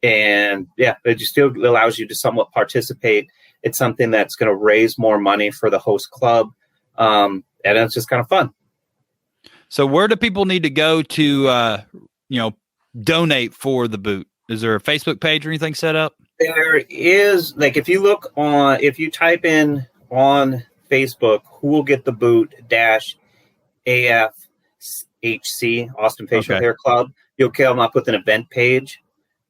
And yeah, it just still allows you to somewhat participate. It's something that's going to raise more money for the host club. And it's just kind of fun. So where do people need to go to, donate for the boot? Is there a Facebook page or anything set up? There is, like, if you type in on Facebook, who will get the boot -AFHC, Austin Facial Hair Club, you'll come up with an event page.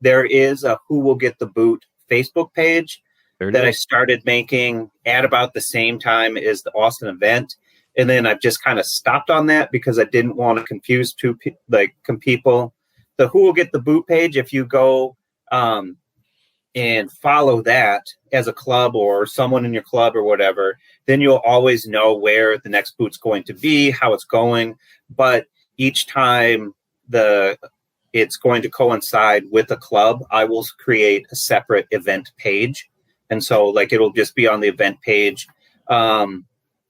There is a who will get the boot Facebook page that I started making at about the same time as the Austin event. And then I've just kind of stopped on that because I didn't want to confuse people. The who will get the boot page, if you go and follow that as a club or someone in your club or whatever, then you'll always know where the next boot's going to be, how it's going. But each time it's going to coincide with a club, I will create a separate event page. And so it'll just be on the event page.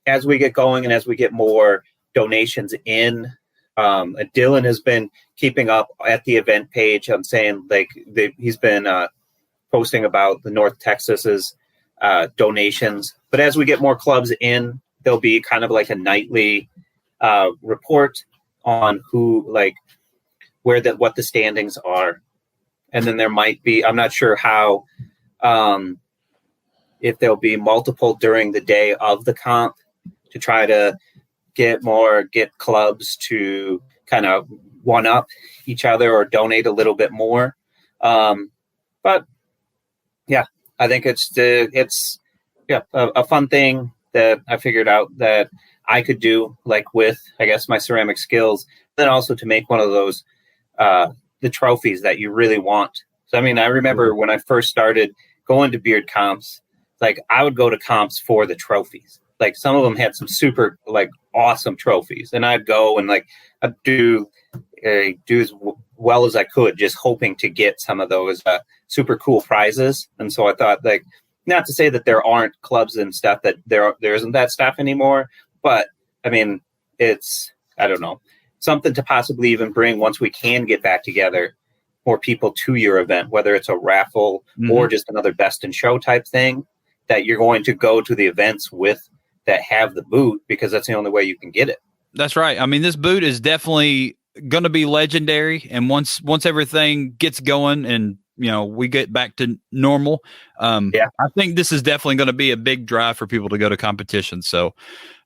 As we get going and as we get more donations in, Dylan has been keeping up at the event page. I'm saying he's been posting about the North Texas's donations. But as we get more clubs in, there'll be kind of like a nightly report on what the standings are. And then there might be, I'm not sure how, if there'll be multiple during the day of the comp to try to get clubs to kind of one up each other or donate a little bit more. But yeah, I think it's a fun thing that I figured out that I could do, with, I guess, my ceramic skills, then also to make one of those, the trophies that you really want. So, I mean, I remember when I first started going to beard comps, I would go to comps for the trophies. Some of them had some super, awesome trophies. And I'd go and, I'd do as well as I could, just hoping to get some of those super cool prizes. And so I thought, not to say that there aren't clubs and stuff that there isn't that stuff anymore, but I mean, it's, I don't know, something to possibly even bring once we can get back together, more people to your event, whether it's a raffle or just another best in show type thing, that you're going to go to the events with that have the boot, because that's the only way you can get it. That's right. I mean, this boot is definitely going to be legendary. And once everything gets going and we get back to normal. I think this is definitely going to be a big drive for people to go to competitions. So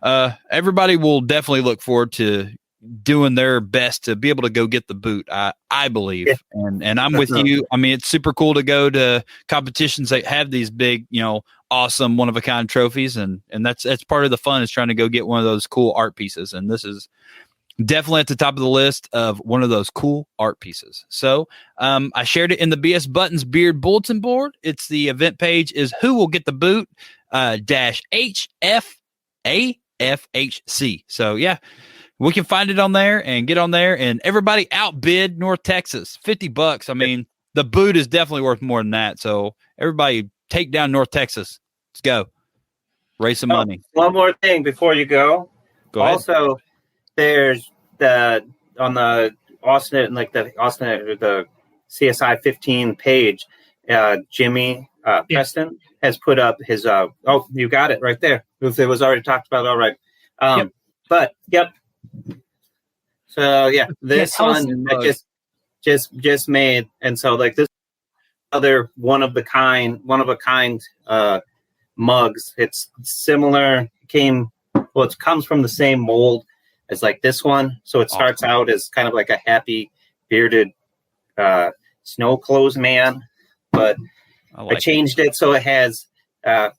everybody will definitely look forward to doing their best to be able to go get the boot. I believe, and I'm with you. I mean, it's super cool to go to competitions that have these big, awesome one of a kind trophies, and that's part of the fun is trying to go get one of those cool art pieces. And this is definitely at the top of the list of one of those cool art pieces. So I shared it in the BS Buttons Beard bulletin board. It's the event page is who will get the boot dash HFAFHC. So yeah, we can find it on there and get on there, and everybody outbid North Texas $50. I mean, the boot is definitely worth more than that. So everybody take down North Texas. Let's go. Raise some money. One more thing before you go. Go ahead. Also, there's on the Austin, the CSI15 page, Jimmy Preston has put up his, you got it right there. If it was already talked about, all right. But, So, yeah, this one I just made. And so, like, this other one of a kind mugs, it's similar, it comes from the same mold as like this one. So it starts out as kind of like a happy bearded snow clothes man, but I changed it so it has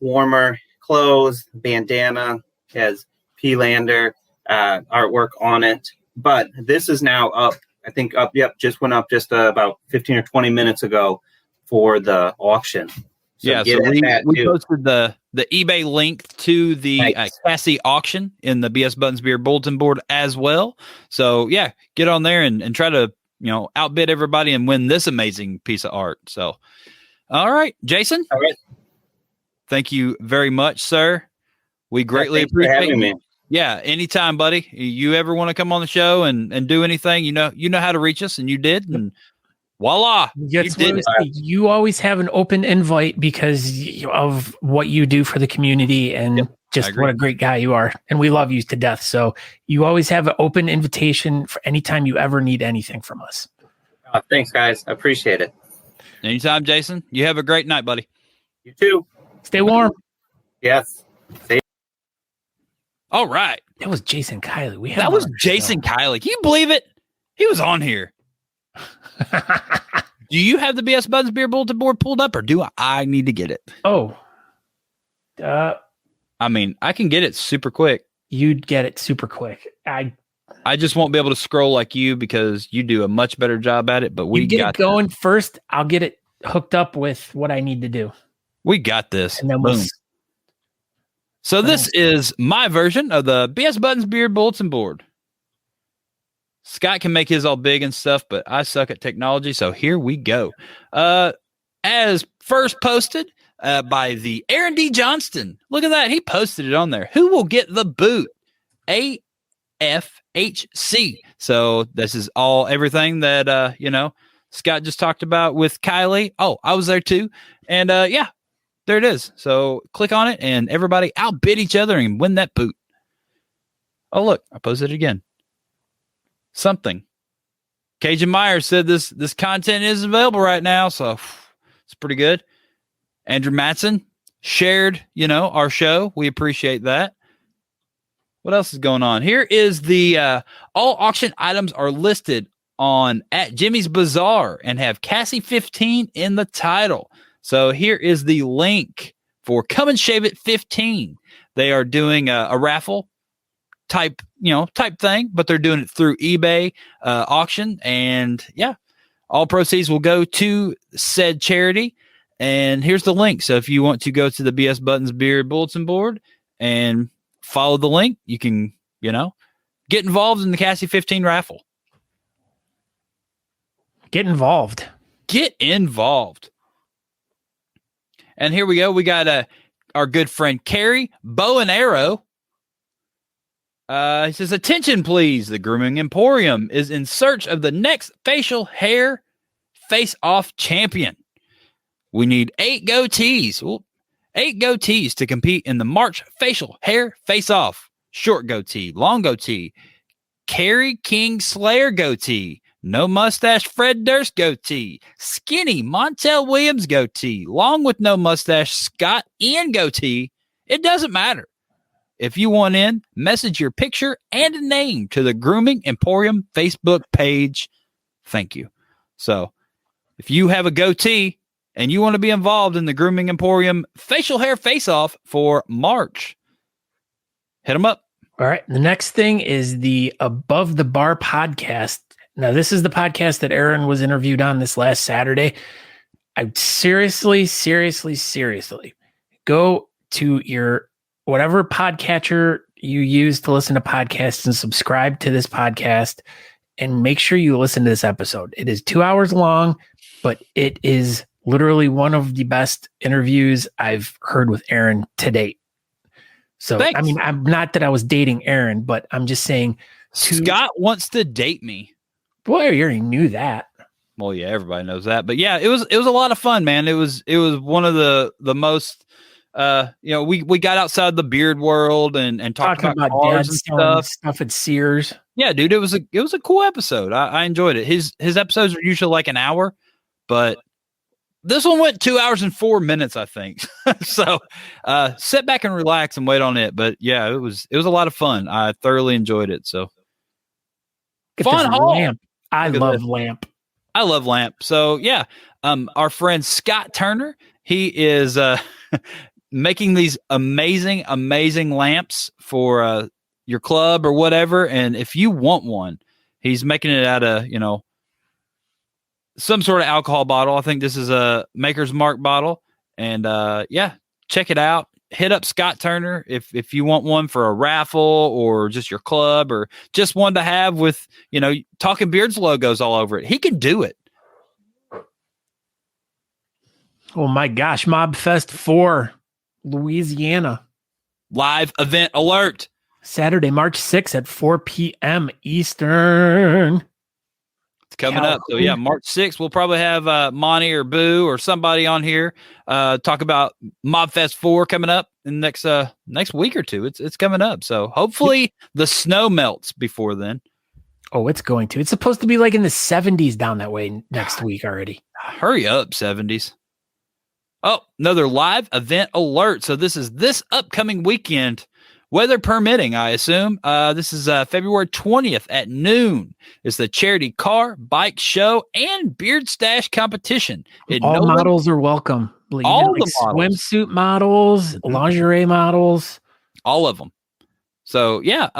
warmer clothes, bandana, has P-Lander artwork on it. But this is now up, I think just went up just about 15 or 20 minutes ago for the auction. So so we posted the eBay link to the CASI auction in the BS Buttons Beer bulletin board as well. So yeah, get on there and try to outbid everybody and win this amazing piece of art. So, all right, Jason. All right. Thank you very much, sir. We greatly appreciate having me. Yeah, anytime, buddy. You ever want to come on the show and do anything, you know how to reach us, and you did, and voila. You always have an open invite because of what you do for the community and just what a great guy you are. And we love you to death. So you always have an open invitation for anytime you ever need anything from us. Thanks, guys. I appreciate it. Anytime, Jason. You have a great night, buddy. You too. Stay warm. Yes. All right. That was Jason Kiley. That was Jason Kiley. Can you believe it? He was on here. Do you have the BS Buttons Beer bulletin board pulled up, or do I need to get it? Oh. I mean, I can get it super quick. You'd get it super quick. I just won't be able to scroll like you because you do a much better job at it, but we get it going first. I'll get it hooked up with what I need to do. We got this. And then boom. So this is my version of the BS Buttons Beer bulletin board. Scott can make his all big and stuff, but I suck at technology, so here we go. As first posted by the Aaron D. Johnston. Look at that. He posted it on there. Who will get the boot? AFHC. So this is everything that, Scott just talked about with Kiley. Oh, I was there too. And there it is. So click on it and everybody outbid each other and win that boot. Oh, look, I posted it again. Something. Cajun Myers said this content is available right now, so it's pretty good. Andrew Matson shared, our show. We appreciate that. What else is going on? Here is the all auction items are listed on at Jimmy's Bazaar and have CASI15 in the title. So here is the link for Come and Shave It 15. They are doing a raffle type thing, but they're doing it through eBay auction. And all proceeds will go to said charity. And here's the link. So if you want to go to the BS Buttons Beer bulletin board and follow the link, you can, get involved in the CASI15 raffle. Get involved. And here we go. We got our good friend Carrie, Bow and Arrow. He says, attention, please. The Grooming Emporium is in search of the next facial hair face-off champion. We need 8 goatees. Ooh, 8 goatees to compete in the March facial hair face-off. Short goatee, long goatee, Carrie King Slayer goatee, no mustache Fred Durst goatee, skinny Montel Williams goatee, long with no mustache Scott Ian goatee, it doesn't matter. If you want in, message your picture and a name to the Grooming Emporium Facebook page. Thank you. So if you have a goatee and you want to be involved in the Grooming Emporium facial hair face-off for March, hit them up. All right. The next thing is the Above the Bar podcast. Now, this is the podcast that Aaron was interviewed on this last Saturday. I seriously go to your whatever podcatcher you use to listen to podcasts and subscribe to this podcast and make sure you listen to this episode. It is 2 hours long, but it is literally one of the best interviews I've heard with Aaron to date. So, Thanks. I mean, I'm not that I was dating Aaron, but I'm just saying. Scott wants to date me. Boy, you already knew that. Well, yeah, everybody knows that. But yeah, it was a lot of fun, man. It was one of the most we got outside the beard world and talked about cars and stuff at Sears. Yeah, dude, it was a cool episode. I enjoyed it. His episodes are usually like an hour, but this one went 2 hours and 4 minutes, I think. So sit back and relax and wait on it. But yeah, it was a lot of fun. I thoroughly enjoyed it. So fun Lamp. I love Lamp. I love Lamp. So yeah, our friend Scott Turner, he is making these amazing lamps for your club or whatever. And if you want one, he's making it out of, some sort of alcohol bottle. I think this is a Maker's Mark bottle. And yeah, check it out. Hit up Scott Turner if you want one for a raffle or just your club or just one to have with, Talking Beards logos all over it. He can do it. Oh my gosh. Mob Fest 4, Louisiana. Live event alert. Saturday, March 6th at 4 p.m. Eastern. It's coming up. So yeah, March 6th, we'll probably have Monty or Boo or somebody on here talk about Mob Fest 4 coming up in the next week or two. It's coming up. So hopefully the snow melts before then. Oh, it's going to. It's supposed to be like in the 70s down that way next week already. Hurry up, 70s. Oh, another live event alert. So this is this upcoming weekend, weather permitting, I assume. This is February 20th at noon. It's the charity car, bike show, and beard stash competition. All models are welcome. All the models. Swimsuit models, lingerie models. All of them. So, yeah,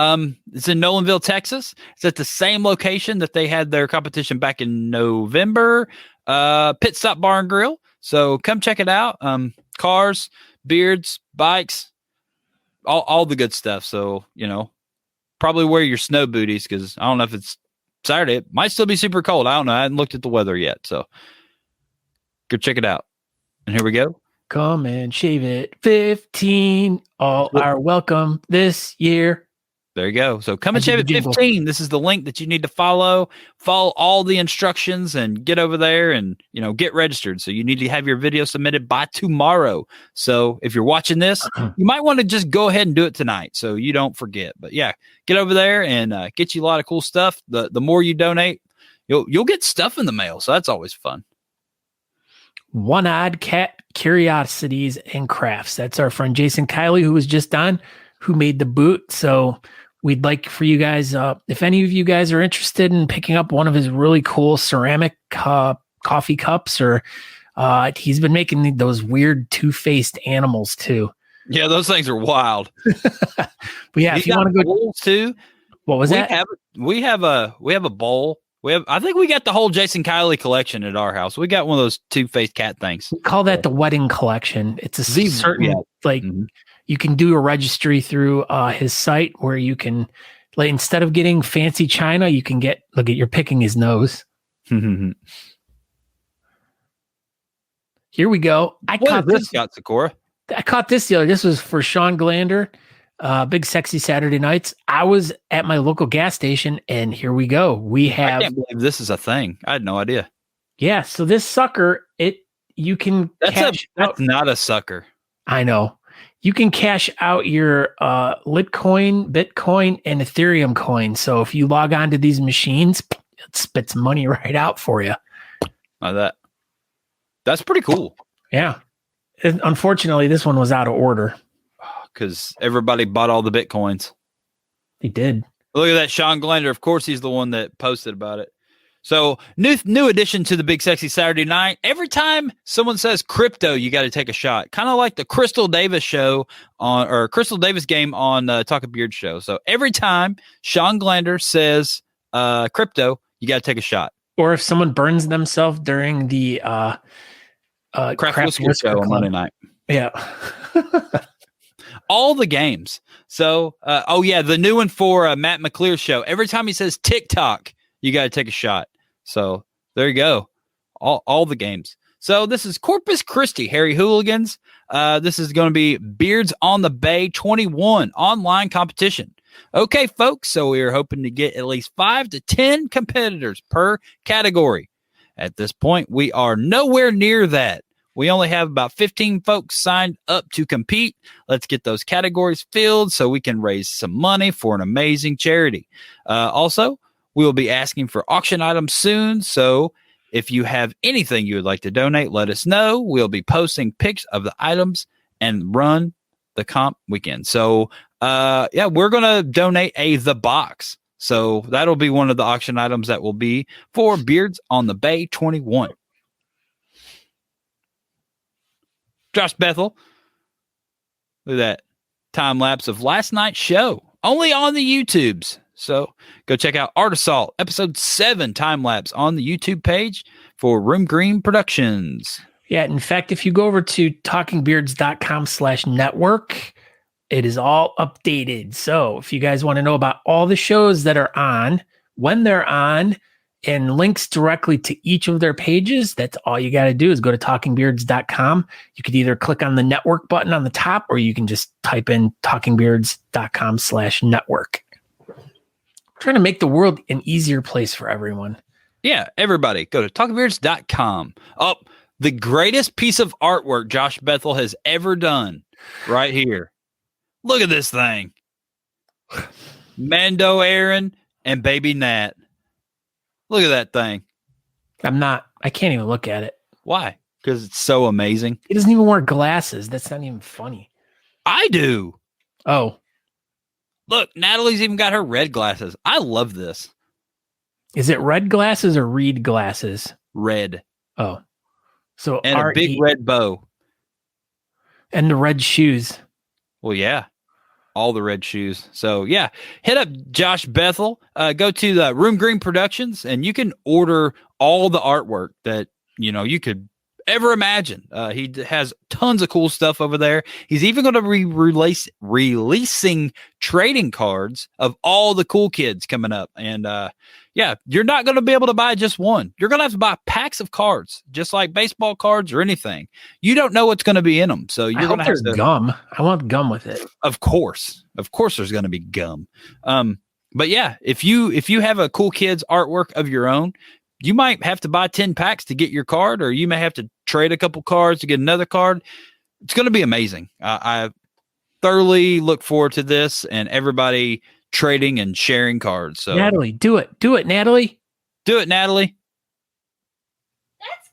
it's in Nolanville, Texas. It's at the same location that they had their competition back in November. Pit Stop Bar and Grill. So come check it out. Cars, beards, bikes, all the good stuff. So, probably wear your snow booties because I don't know if it's Saturday. It might still be super cold. I don't know. I haven't looked at the weather yet. So go check it out. And here we go. Come and shave it 15. All are welcome this year. There you go. So come and shave it 15. This is the link that you need to follow. Follow all the instructions and get over there and, get registered. So you need to have your video submitted by tomorrow. So if you're watching this, you might want to just go ahead and do it tonight so you don't forget. But yeah, get over there and get you a lot of cool stuff. The more you donate, you'll get stuff in the mail. So that's always fun. One-Eyed Cat Curiosities and Crafts. That's our friend Jason Kiley, who was just on, who made the boot. So we'd like for you guys, if any of you guys are interested in picking up one of his really cool ceramic coffee cups, or he's been making those weird two-faced animals too. Yeah, those things are wild. But yeah, if you want to go bowls too. What was that? We have a bowl. I think we got the whole Jason Kiley collection at our house. We got one of those two-faced cat things. We call that the wedding collection. It's a certain you can do a registry through his site where you can, like, instead of getting fancy china, you can get, you're picking his nose. Here we go. I caught this the other. This was for Sean Glander. Big Sexy Saturday Nights. I was at my local gas station, and here we go. I can't believe this is a thing. I had no idea. Yeah, so this sucker, you can that's not a sucker. I know. You can cash out your Litecoin, Bitcoin, and Ethereum coin. So if you log on to these machines, it spits money right out for you. That's pretty cool. Yeah. And unfortunately, this one was out of order. Because everybody bought all the Bitcoins. They did. Look at that, Sean Glander. Of course, he's the one that posted about it. So new addition to the Big Sexy Saturday Night. Every time someone says crypto, you got to take a shot. Kind of like the Crystal Davis show Crystal Davis game on Talking Beard show. So every time Sean Glander says crypto, you got to take a shot. Or if someone burns themselves during the Craft Whisker show on Monday night. Yeah. All the games. So, the new one for Matt McClear's show. Every time he says TikTok, you got to take a shot. So there you go. All the games. So this is Corpus Christi, Harry Hooligans. This is going to be Beards on the Bay 21 online competition. Okay, folks. So we are hoping to get at least 5 to 10 competitors per category. At this point, we are nowhere near that. We only have about 15 folks signed up to compete. Let's get those categories filled so we can raise some money for an amazing charity. Also, we will be asking for auction items soon. So if you have anything you would like to donate, let us know. We'll be posting pics of the items and run the comp weekend. So, we're going to donate The Box. So that'll be one of the auction items that will be for Beards on the Bay 21. Josh Bethel, look at that time lapse of last night's show, only on the YouTubes. So go check out Art Assault, episode 7 time lapse on the YouTube page for Room Green Productions. Yeah. In fact, if you go over to talkingbeards.com/network, it is all updated. So if you guys want to know about all the shows that are on, when they're on, and links directly to each of their pages, that's all you got to do is go to talkingbeards.com. You could either click on the network button on the top, or you can just type in talkingbeards.com/network. Trying to make the world an easier place for everyone. Yeah, everybody go to talkingbeards.com. Oh, the greatest piece of artwork Josh Bethel has ever done right here. Look at this thing. Mando Aaron and Baby Nat. Look at that thing. I can't even look at it. Why? Because it's so amazing. He doesn't even wear glasses. That's not even funny. I do. Oh. Look, Natalie's even got her red glasses. I love this. Is it red glasses or read glasses? Red. Oh. So and a big red bow. And the red shoes. Well, yeah. All the red shoes. So yeah, hit up Josh Bethel, go to the Room Green Productions, and you can order all the artwork that, you could ever imagine. He has tons of cool stuff over there. He's even going to be releasing trading cards of all the cool kids coming up. And you're not going to be able to buy just one. You're going to have to buy packs of cards, just like baseball cards or anything. You don't know what's going to be in them. So you're going to have to gum. I want gum with it. Of course, there's going to be gum. But yeah, if you have a cool kid's artwork of your own, you might have to buy 10 packs to get your card, or you may have to trade a couple cards to get another card. It's going to be amazing. I thoroughly look forward to this and everybody trading and sharing cards. So Natalie, do it. Do it, Natalie. Do it, Natalie. That's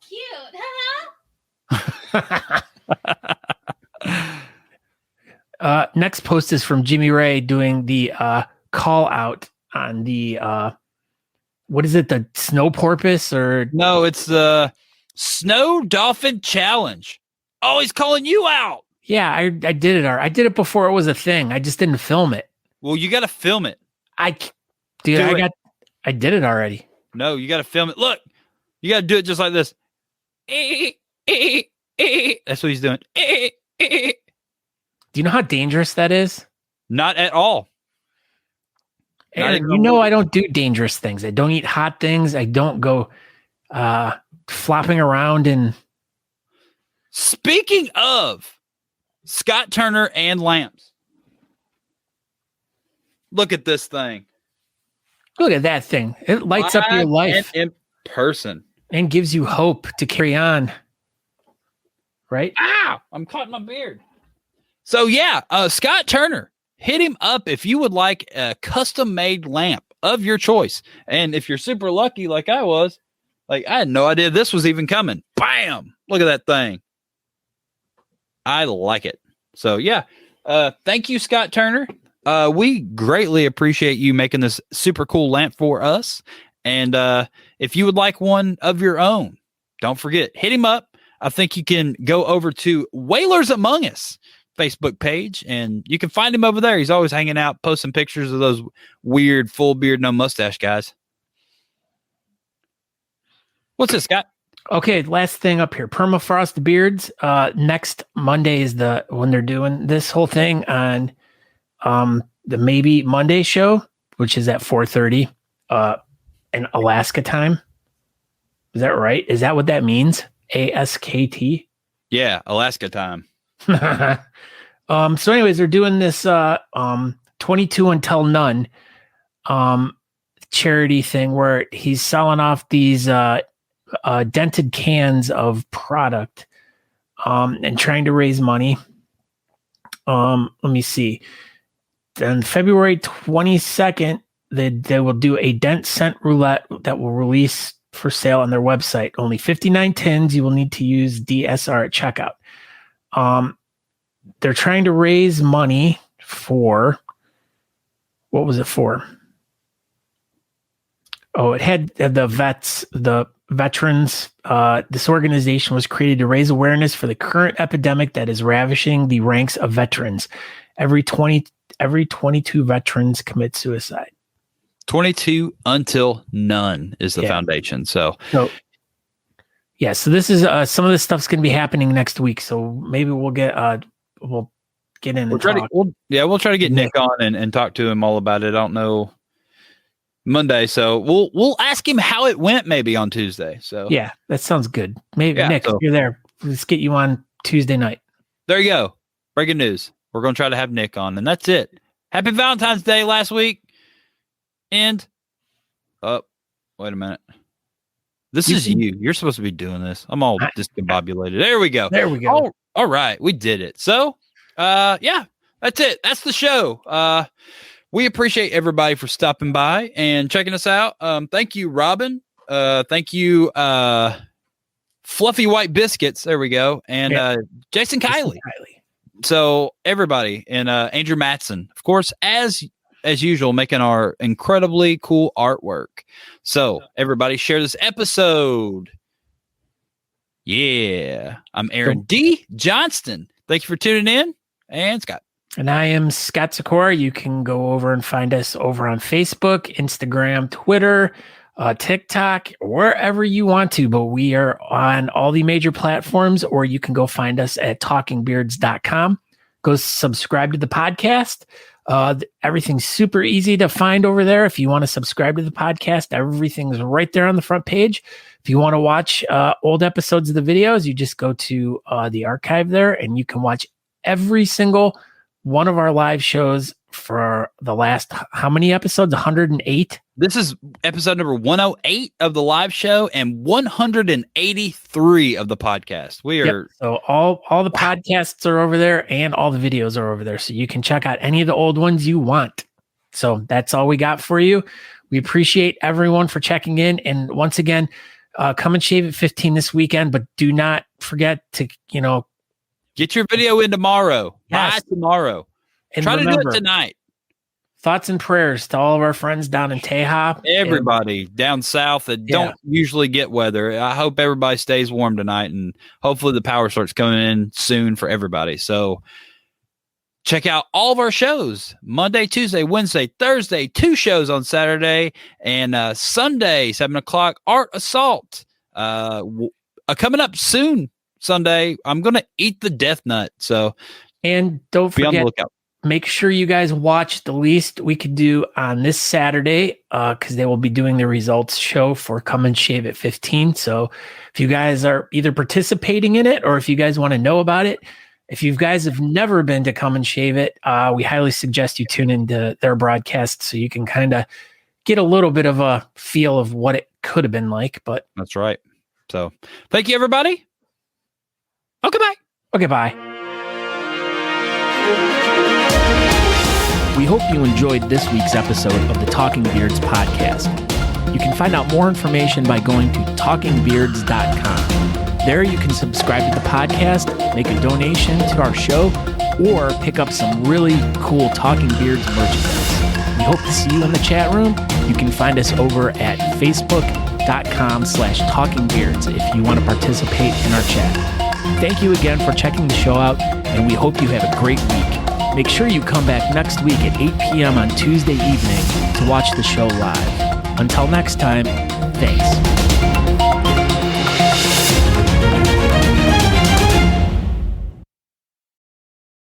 cute. Next post is from Jimmy Ray doing the call out on the what is it, the snow porpoise or no, it's the Snow Dolphin Challenge. Oh, he's calling you out. Yeah, I did it. I did it before it was a thing. I just didn't film it. Well, you got to film it. I did it already. No, you got to film it. Look, you got to do it just like this. That's what he's doing. Do you know how dangerous that is? Not at all. And I don't do dangerous things. I don't eat hot things. I don't go flopping around in. Speaking of Scott Turner and lamps, look at this thing. Look at that thing. It lights up your life in person and gives you hope to carry on. Right? Ow! I'm caught in my beard. So yeah, Scott Turner. Hit him up if you would like a custom-made lamp of your choice. And if you're super lucky like I was, like I had no idea this was even coming. Bam! Look at that thing. I like it. So yeah. Thank you, Scott Turner. We greatly appreciate you making this super cool lamp for us. And if you would like one of your own, don't forget, hit him up. I think you can go over to Whalers Among Us Facebook page, and you can find him over there. He's always hanging out, posting pictures of those weird full beard, no mustache guys. What's this, Scott? Okay, last thing up here. Permafrost Beards. Next Monday is when they're doing this whole thing on the Maybe Monday show, which is at 4:30 in Alaska time. Is that right? Is that what that means? ASKT? Yeah, Alaska time. So anyways, they're doing this 22 Until None charity thing where he's selling off these dented cans of product and trying to raise money. Let me see. Then February 22nd, they will do a dent scent roulette that will release for sale on their website. Only 59 tins. You will need to use DSR at checkout. They're trying to raise money for, what was it for? Oh, it had the veterans. This organization was created to raise awareness for the current epidemic that is ravishing the ranks of veterans. Every 22 veterans commit suicide. 22 Until None is the foundation. So yeah, so this is some of this stuff's going to be happening next week. So maybe we'll get in. We'll try to get Nick on and talk to him all about it. I don't know Monday, so we'll ask him how it went maybe on Tuesday. So yeah, that sounds good. Maybe Nick, if you're there, let's get you on Tuesday night. There you go. Breaking news. We're going to try to have Nick on, and that's it. Happy Valentine's Day last week. And wait a minute. This is you. You're supposed to be doing this. I'm all discombobulated. There we go. There we go. All right. We did it. So, yeah, that's it. That's the show. We appreciate everybody for stopping by and checking us out. Thank you, Robyn. Thank you, Fluffy White Biscuits. There we go. And Jason Kiley. So everybody, and Andrew Matson, of course, as usual, making our incredibly cool artwork. So everybody share this episode. Yeah. I'm Aaron D. Johnston. Thank you for tuning in. And Scott. And I am Scott Sikora. You can go over and find us over on Facebook, Instagram, Twitter, TikTok, wherever you want to. But we are on all the major platforms, or you can go find us at talkingbeards.com. Go subscribe to the podcast. Everything's super easy to find over there. If you want to subscribe to the podcast, everything's right there on the front page. If you want to watch old episodes of the videos, you just go to the archive there, and you can watch every single one of our live shows for the last, how many episodes? 108? This is episode number 108 of the live show and 183 of the podcast. We are so all the podcasts are over there, and all the videos are over there. So you can check out any of the old ones you want. So that's all we got for you. We appreciate everyone for checking in. And once again, come and shave at 15 this weekend, but do not forget to, get your video in tomorrow. Yes. By tomorrow. And try remember, to do it tonight. Thoughts and prayers to all of our friends down in Teja. Everybody down south that don't usually get weather. I hope everybody stays warm tonight, and hopefully the power starts coming in soon for everybody. So check out all of our shows Monday, Tuesday, Wednesday, Thursday, 2 shows on Saturday, and Sunday, 7:00, Art Assault. Coming up soon, Sunday, I'm going to eat the death nut. So, and don't forget, be on the lookout. Make sure you guys watch The Least We Could Do on this Saturday, because they will be doing the results show for Come and Shave at 15. So if you guys are either participating in it, or if you guys want to know about it, if you guys have never been to Come and Shave It, we highly suggest you tune into their broadcast so you can kind of get a little bit of a feel of what it could have been like. But that's right. So thank you, everybody. Okay, bye. Okay, bye. We hope you enjoyed this week's episode of the Talking Beards podcast. You can find out more information by going to talkingbeards.com. There you can subscribe to the podcast, make a donation to our show, or pick up some really cool Talking Beards merchandise. We hope to see you in the chat room. You can find us over at facebook.com/talkingbeards if you want to participate in our chat. Thank you again for checking the show out, and we hope you have a great week. Make sure you come back next week at 8 p.m. on Tuesday evening to watch the show live. Until next time, thanks.